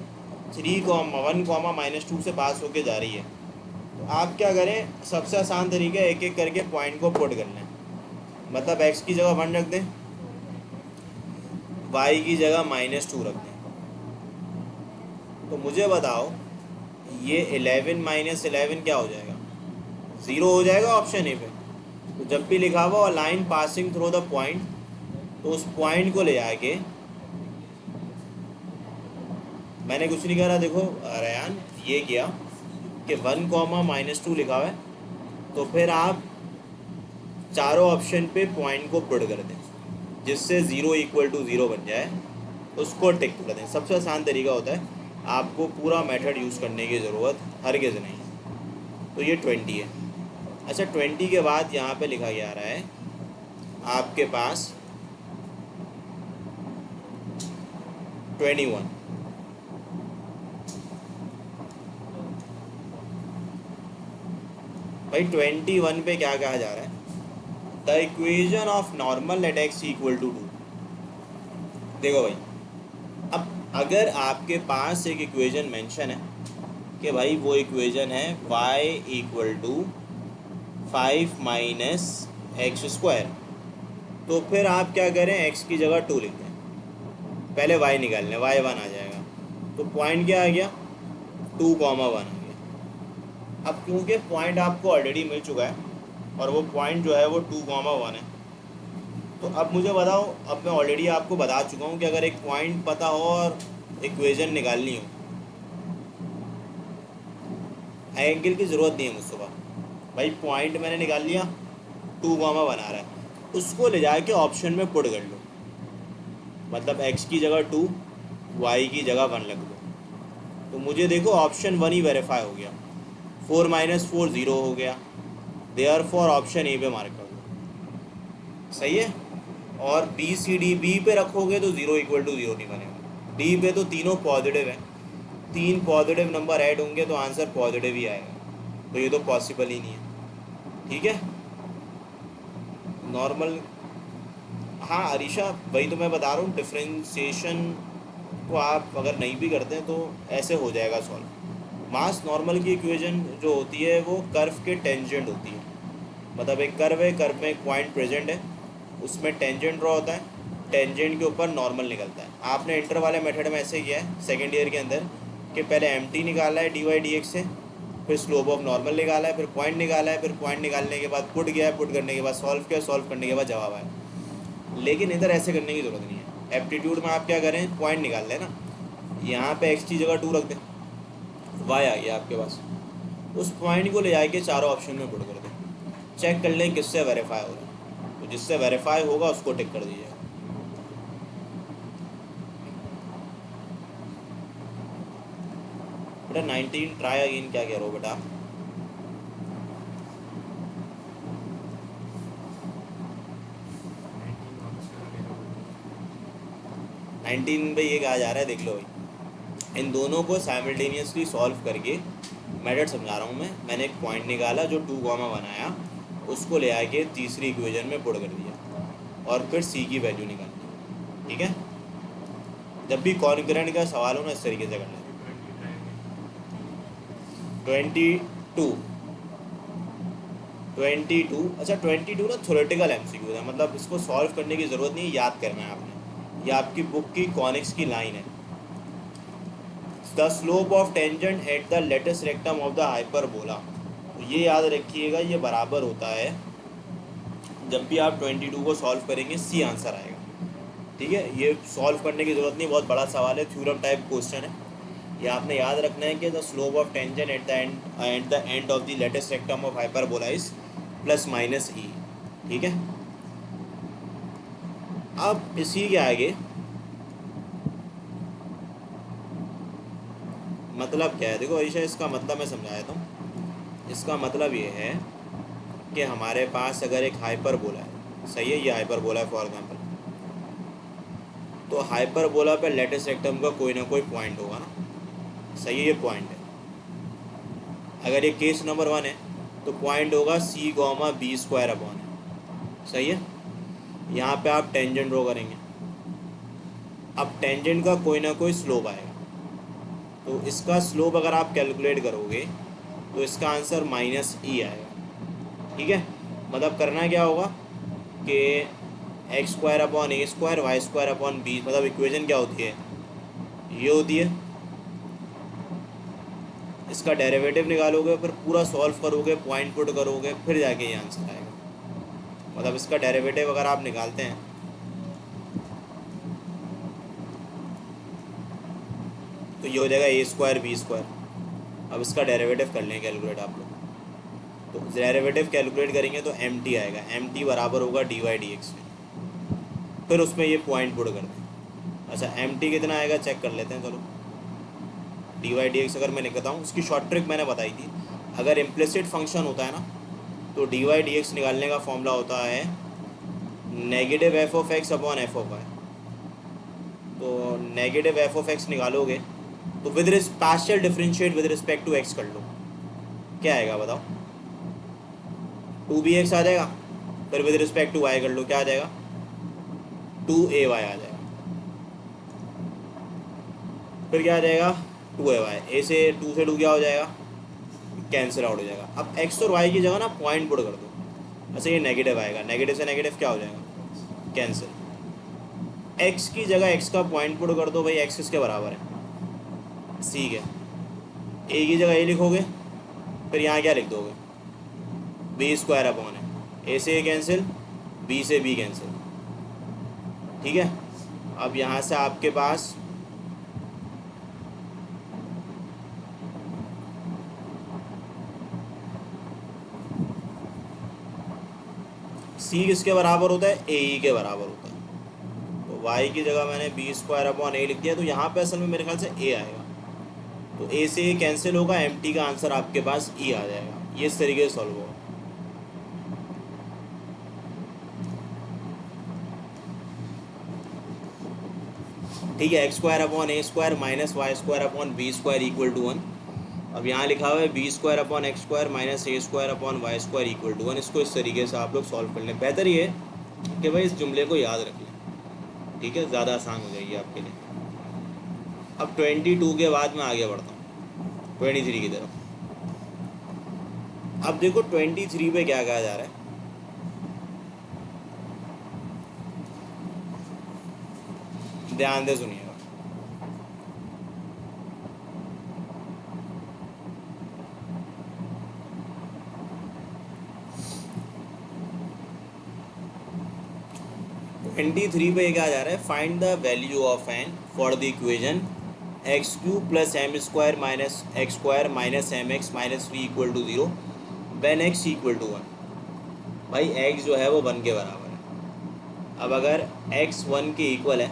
3, 1, -2 से पास होके जा रही है तो आप क्या करें, सबसे आसान तरीका एक एक करके पॉइंट को पुट कर लें। मतलब x की जगह 1 रख दें, y की जगह -2 रख दें। तो मुझे बताओ ये 11 - 11 क्या हो जाएगा, 0 हो जाएगा ऑप्शन ए पे। तो जब भी लिखा हुआ और line passing through the point, तो उस पॉइंट को ले जाके, मैंने कुछ नहीं करा, देखो रेयान ये किया कि 1, -2 लिखा हुआ है, तो फिर आप चारों ऑप्शन पे पॉइंट को पुट कर दें जिससे 0 = 0 बन जाए, उसको टिक कर दें। सबसे आसान तरीका होता है, आपको पूरा मेथड यूज़ करने की ज़रूरत हरगिज़ नहीं। तो ये 20 है। अच्छा 20 के बाद यहाँ पे लिखा जा रहा है आपके पास 21। भाई 21 पे क्या कहा जा रहा है, the equation of normal at x = 2। देखो भाई, अब अगर आपके पास एक इक्वेशन मेंशन है कि भाई वो इक्वेशन है y = 5 - x², तो फिर आप क्या करें, x की जगह 2 लिख दें, पहले y निकाल लें, y 1 आ जाएगा। तो पॉइंट क्या आ गया, 2, 1 आ गया। अब क्योंकि पॉइंट आपको ऑलरेडी मिल चुका है और वो पॉइंट जो है वो 2, 1 है, तो अब मुझे बताओ, अब मैं ऑलरेडी आपको बता चुका हूँ कि अगर एक पॉइंट पता हो और इक्वेशन निकालनी हो, एंगल की ज़रूरत नहीं है मुझसे। भाई पॉइंट मैंने निकाल लिया, 2, 1 आ रहा है, उसको ले जाके ऑप्शन में पुट कर लो। मतलब x की जगह 2, y की जगह 1 लग दो। तो मुझे देखो ऑप्शन 1 ही वेरीफाई हो गया, 4 - 4 0 हो गया, देयर फॉर ऑप्शन ए पे मार्क कर दो। सही है। और बी सी डी बी पे रखोगे तो 0 = 0 नहीं बनेगा। डी पे तो तीनों पॉजिटिव हैं, 3 पॉजिटिव नंबर ऐड होंगे तो आंसर पॉजिटिव ही आएगा, तो ये तो पॉसिबल ही नहीं है। ठीक है, नॉर्मल। हाँ अरीशा, वही तो मैं बता रहा हूँ, डिफ्रेंशिएशन को आप अगर नहीं भी करते हैं तो ऐसे हो जाएगा सॉल्व। मास नॉर्मल की इक्वेशन जो होती है वो कर्व के टेंजेंट होती है। मतलब एक कर्व है, कर्व में एक पॉइंट प्रेजेंट है, उसमें टेंजेंट ड्रॉ होता है, टेंजेंट के ऊपर नॉर्मल निकलता है। आपने इंटर वाले मेथड में ऐसे किया है सेकेंड ईयर के अंदर कि पहले MT निकाला है dy/dx से, फिर स्लोप ऑफ नॉर्मल निकाला है, फिर पॉइंट निकाला है, फिर पॉइंट निकालने के बाद पुट गया है, पुट करने के बाद सॉल्व किया, सॉल्व करने के बाद जवाब आया। लेकिन इधर ऐसे करने की ज़रूरत नहीं है। एप्टीट्यूड में आप क्या करें, पॉइंट निकाल लें ना, यहाँ पे x की जगह 2 रख दें, y आ गया आपके पास, उस पॉइंट को ले जाके चारों ऑप्शन में पुट कर दो, चेक कर लें किससे वेरीफाई हो रहा है, तो जिससे वेरीफाई होगा उसको टिक कर दीजिएगा। बेटा 19 ट्राई अगेन क्या कह रहे हो बेटा? 19 पे ये कहा जा रहा है, देख लो भाई, इन दोनों को साइमल्टेनियसली सॉल्व करके, मेथड समझा रहा हूँ मैंने एक पॉइंट निकाला जो 2 कॉमा बनाया, उसको ले आके तीसरी इक्वेशन में पुट कर दिया और फिर सी की वैल्यू निकाली। ठीक है, जब भी कॉन्करेंट का सवाल हो ना इस तरीके से कर लें। 22 22 अच्छा 22 ना थ्योरेटिकल एमसीक्यू है, मतलब इसको सॉल्व करने की ज़रूरत नहीं है, याद करना है आपने। ये आपकी बुक की कॉनिक्स की लाइन है, the slope of tangent at the latus rectum of the hyperbola. तो ये याद रखिएगा, ये बराबर होता है, जब भी आप 22 को सॉल्व करेंगे सी आंसर आएगा। ठीक है, ये सॉल्व करने की ज़रूरत नहीं, बहुत बड़ा सवाल है, थ्योरम टाइप क्वेश्चन है। ये आपने याद रखना है कि the slope of tangent at the end of the latus rectum of hyperbola is plus minus e. ठीक है, अब इसी के आगे मतलब क्या है, देखो ऐसा, इसका मतलब मैं समझा देता हूँ। इसका मतलब ये है कि हमारे पास अगर एक हाइपरबोला है, सही है, ये हाइपरबोला है फॉर एग्जाम्पल, तो हाइपरबोला पे लेटेस्ट रेक्टम का कोई ना कोई पॉइंट होगा ना, सही है, ये पॉइंट है। अगर ये केस नंबर 1 है तो पॉइंट होगा सी गॉमा बी स्क्वायर अपॉन है, सही है। यहाँ पे आप टेंजेंट ड्रॉ करेंगे, अब टेंजेंट का कोई ना कोई स्लोप आएगा, तो इसका स्लोप अगर आप कैलकुलेट करोगे तो इसका आंसर माइनस ई आएगा। ठीक है, मतलब करना क्या होगा कि x square upon a square y square upon b, मतलब इक्वेशन क्या होती है, ये होती है। इसका डेरिवेटिव निकालोगे, फिर पूरा सॉल्व करोगे, पॉइंट पुट करोगे, फिर जाके ये आंसर आएगा। मतलब इसका डेरिवेटिव अगर आप निकालते हैं तो ये हो जाएगा ए स्क्वायर बी स्क्वायर। अब इसका डेरिवेटिव कर लें कैलकुलेट आप लोग, तो डेरिवेटिव कैलकुलेट करेंगे तो एम टी आएगा, एम टी बराबर होगा डी वाई डी एक्स में, फिर उसमें ये पॉइंट पुट कर दें। अच्छा एम टी कितना आएगा चेक कर लेते हैं, चलो। डी वाई डी एक्स अगर मैं लिखता हूँ, उसकी शॉर्ट ट्रिक मैंने बताई थी, अगर इम्प्लिसिट फंक्शन होता है ना तो डी वाई डी एक्स निकालने का फॉर्मूला होता है negative f of x upon f of y. तो नेगेटिव एफ ऑफ एक्स निकालोगे तो with partial differentiate with respect to x कर लो, क्या आएगा बताओ, 2bx आ जाएगा, फिर विद रिस्पेक्ट टू वाई कर लो, क्या आ जाएगा, 2ay आ जाएगा, फिर क्या आ जाएगा 2ay, ए से 2 से 2 क्या हो जाएगा, कैंसिल आउट हो जाएगा। अब x और y की जगह ना पॉइंट पुट कर दो, अच्छा ये नेगेटिव आएगा, नेगेटिव से नेगेटिव क्या हो जाएगा, कैंसिल। x की जगह x का पॉइंट पुट कर दो भाई, x किसके बराबर है, ठीक है, a की जगह a लिखोगे, फिर यहाँ क्या लिख दोगे, बी स्क्वायर अपॉन है, ए से ए कैंसिल, बी से बी कैंसिल। ठीक है, अब यहाँ से आपके पास सी किसके बराबर होता है, ए ई के बराबर होता है, तो वाई की जगह मैंने बी स्क्वायर अपॉन ए लिख दिया, तो यहाँ पे असल में मेरे ख्याल से ए आएगा, तो ए से ए कैंसिल होगा, एम टी का आंसर आपके पास ई आ जाएगा। ये इस तरीके से सॉल्व होगा। ठीक है, x square upon a square minus y square upon b square equal to 1। अब यहाँ लिखा हुआ है b square upon x square minus a square upon y square equal to 1। इसको इस तरीके से आप लोग सॉल्व कर लें, बेहतर ये है कि भाई इस जुमले को याद रख लें, ठीक है, ज़्यादा आसान हो जाएगी आपके लिए। अब 22 के बाद मैं आगे बढ़ता हूँ 23 की तरफ। अब देखो 23 पे क्या कहा जा रहा है, ध्यान से सुनिएगा। ट्वेंटी थ्री पे क्या जा रहा है, find the value of n for the equation x cube plus m square minus x square minus m x minus v equal to 0 when x equal to 1। भाई एक्स जो है वो 1 के बराबर है। अब अगर एक्स 1 के इक्वल है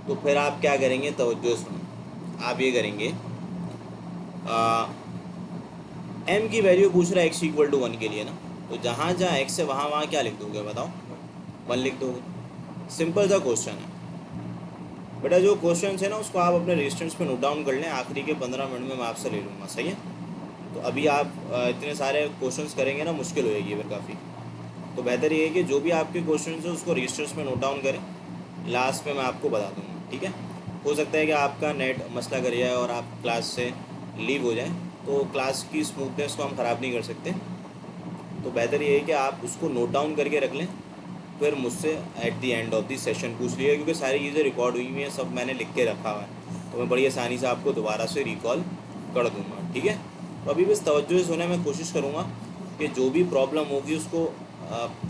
तो फिर आप क्या करेंगे, तवज्जो सुनो। आप ये करेंगे, एम की वैल्यू पूछ रहा है एक्स इक्वल टू 1 के लिए ना, तो जहाँ जहाँ एक्स है वहाँ वहाँ क्या लिख दोगे बताओ, 1 लिख दोगे। सिंपल सा क्वेश्चन है बेटा। जो क्वेश्चन है ना उसको आप अपने रजिस्टेंस पे नोट डाउन कर लें, आखिरी के 15 मिनट में मैं आपसे ले लूँगा, सही है। तो अभी आप इतने सारे क्वेश्चंस करेंगे ना, मुश्किल हो जाएगी फिर काफ़ी। तो बेहतर ये है कि जो भी आपके क्वेश्चंस है उसको रजिस्टर्स में नोट डाउन करें, लास्ट में मैं आपको बता दूँगा, ठीक है। हो सकता है कि आपका नेट मसला कर जाए और आप क्लास से लीव हो जाए, तो क्लास की स्मूथनेस को हम ख़राब नहीं कर सकते। तो बेहतर ये है कि आप उसको नोट डाउन करके रख लें, फिर मुझसे eight the end of the session पूछ लीजिए, क्योंकि सारी चीज़ें रिकॉर्ड हुई हुई हैं, सब मैंने लिख के रखा हुआ है, तो मैं बड़ी आसानी से आपको दोबारा से रिकॉल कर दूँगा, ठीक है। तो अभी बस तवज्जो से सुनने मैं कोशिश करूँगा कि जो भी प्रॉब्लम होगी उसको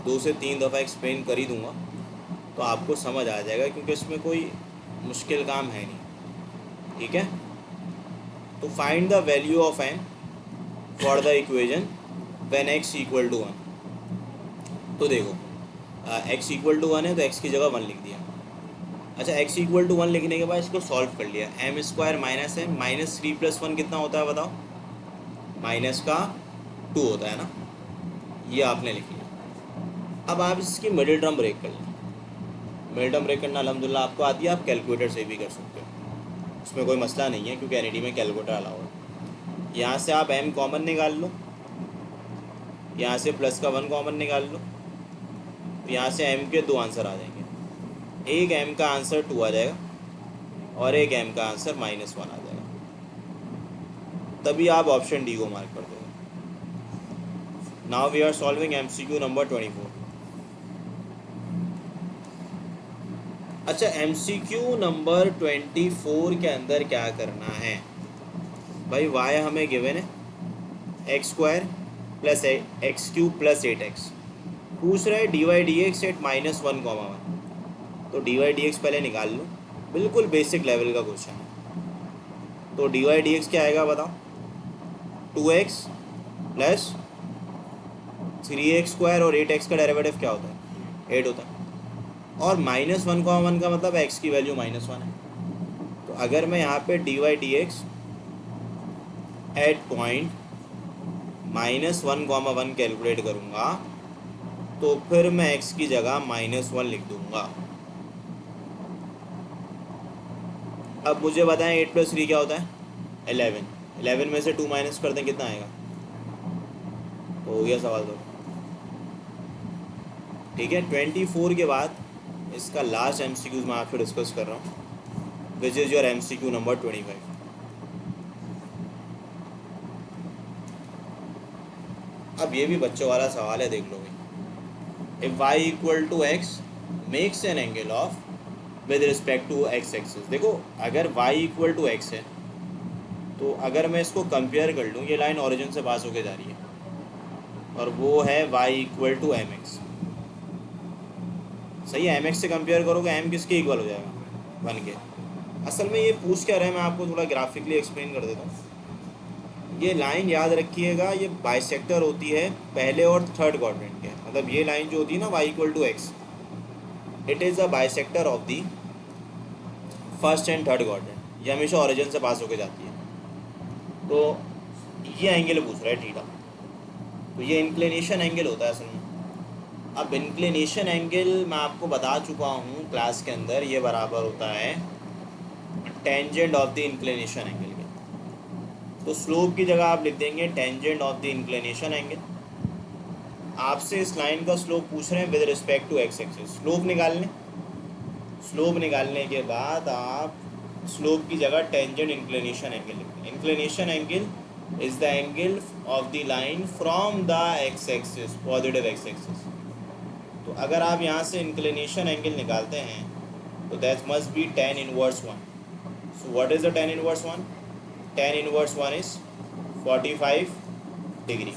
2 से 3 दफ़ा एक्सप्लेन कर ही दूँगा, तो आपको समझ आ जाएगा, क्योंकि इसमें कोई मुश्किल काम है नहीं, ठीक है। तो find the value of n for the equation when x equal to 1। तो देखो, एक्स इक्वल टू 1 है तो एक्स की जगह 1 लिख दिया। अच्छा, एक्स इक्वल टू 1 लिखने के बाद इसको सॉल्व कर लिया। M square minus m minus 3 plus 1 कितना होता है बताओ, माइनस का 2 होता है ना, ये आपने लिख लिया। अब आप इसकी मिडिल टर्म ब्रेक कर लें। मिडिल टर्म ब्रेक करना अल्हम्दुलिल्लाह आपको आती है, आप कैलकुलेटर से भी कर सकते हो, उसमें कोई मसला नहीं है, क्योंकि एनईडी में कैलकुलेटर अलाउ है। यहाँ से आप एम कॉमन निकाल लो, यहाँ से प्लस का 1 कॉमन निकाल लो, तो यहाँ से एम के 2 आंसर आ जाएंगे। एक एम का आंसर 2 आ जाएगा और एक एम का आंसर -1 आ जाएगा। तभी आप ऑप्शन डी को मार्क कर दोगे। Now we are solving MCQ number 24। अच्छा, एमसीक्यू नंबर 24 के अंदर क्या करना है भाई, वाई हमें गिवन है x square plus x cube plus 8x। पूछ रहा है d y d x at -1, तो डी वाई डी एक्स पहले निकाल लो, बिल्कुल बेसिक लेवल का क्वेश्चन है। तो डी वाई डी एक्स क्या आएगा बताओ, 2x प्लस 3x स्क्वायर और 8x का डेरिवेटिव क्या होता है, 8 होता है। और -1 का मतलब x की वैल्यू -1 है। तो अगर मैं यहाँ पे d y d x at point -1, calculate करूँगा, तो फिर मैं x की जगह -1 लिख दूँगा। अब मुझे बताएं 8 + 3 क्या होता है, 11। 11 में से 2 माइनस कर दें, कितना आएगा, तो हो गया सवाल। तो ठीक है, 24 के बाद इसका लास्ट एमसीक्यूज मैं आपसे डिस्कस कर रहा हूँ, which is your MCQ number 25। अब ये भी बच्चों वाला सवाल है, देख लोगे। If y equal to x makes an angle of with respect to x axis. देखो, अगर y इक्वल टू एक्स है तो अगर मैं इसको कंपेयर कर लूँ, ये लाइन ओरिजिन से पास होके जा रही है और वो है y equal to m x. सही है, एम एक्स से कंपेयर करोगे, एम किसके इक्वल हो जाएगा, 1 के। असल में ये पूछ क्या रहा है, मैं आपको थोड़ा ग्राफिकली एक्सप्लेन कर देता हूँ। ये लाइन याद रखिएगा, ये बाइसेक्टर होती है पहले और थर्ड क्वाड्रेंट के। मतलब ये लाइन जो होती है ना y equal to x, it is a bisector of the first and third quadrant. ये हमेशा ओरिजिन से पास होके जाती है। तो ये एंगल पूछ रहा है थीटा, तो ये इंक्लिनेशन एंगल होता है असल में। अब इंक्लिनेशन एंगल मैं आपको बता चुका हूँ क्लास के अंदर, ये बराबर होता है tangent of the inclination angle के। तो स्लोप की जगह आप लिख देंगे tangent of the inclination angle. आपसे इस लाइन का स्लोप पूछ रहे हैं with respect to x axis. Slope निकाल लें, स्लोप निकालने के बाद आप स्लोप की जगह टेंजेंट इंक्लिनेशन एंगल लिख दें। Inclination angle is the angle of the line from the x axis, positive x axis. तो अगर आप यहाँ से इंक्लिनेशन एंगल निकालते हैं तो that must be tan inverse 1। So what is the tan inverse 1? tan inverse 1 is 45 degree.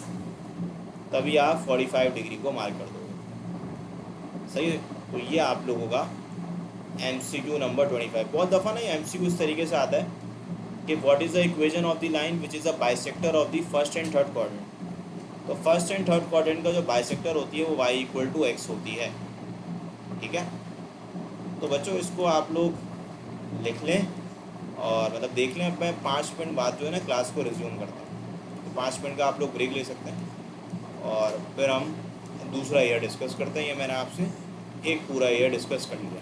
तभी आप 45 डिग्री को मार्क कर दोगे, सही है। तो ये आप लोगों का MCQ नंबर 25। बहुत दफ़ा ना ये MCQ इस तरीके से आता है कि what is the equation of the line which is the bisector of the first and third quadrant. तो फर्स्ट एंड थर्ड क्वाड्रेंट का जो बाइसेक्टर होती है वो y इक्वल टू x होती है। ठीक है, तो बच्चों इसको आप लोग लिख लें और मतलब देख लें। अब मैं 5 मिनट बाद जो है ना क्लास को रिज्यूम करता हूँ, तो 5 मिनट का आप लोग ब्रेक ले सकते हैं और फिर हम दूसरा ईयर डिस्कस करते हैं। ये मैंने आपसे एक पूरा ईयर डिस्कस कर लिया।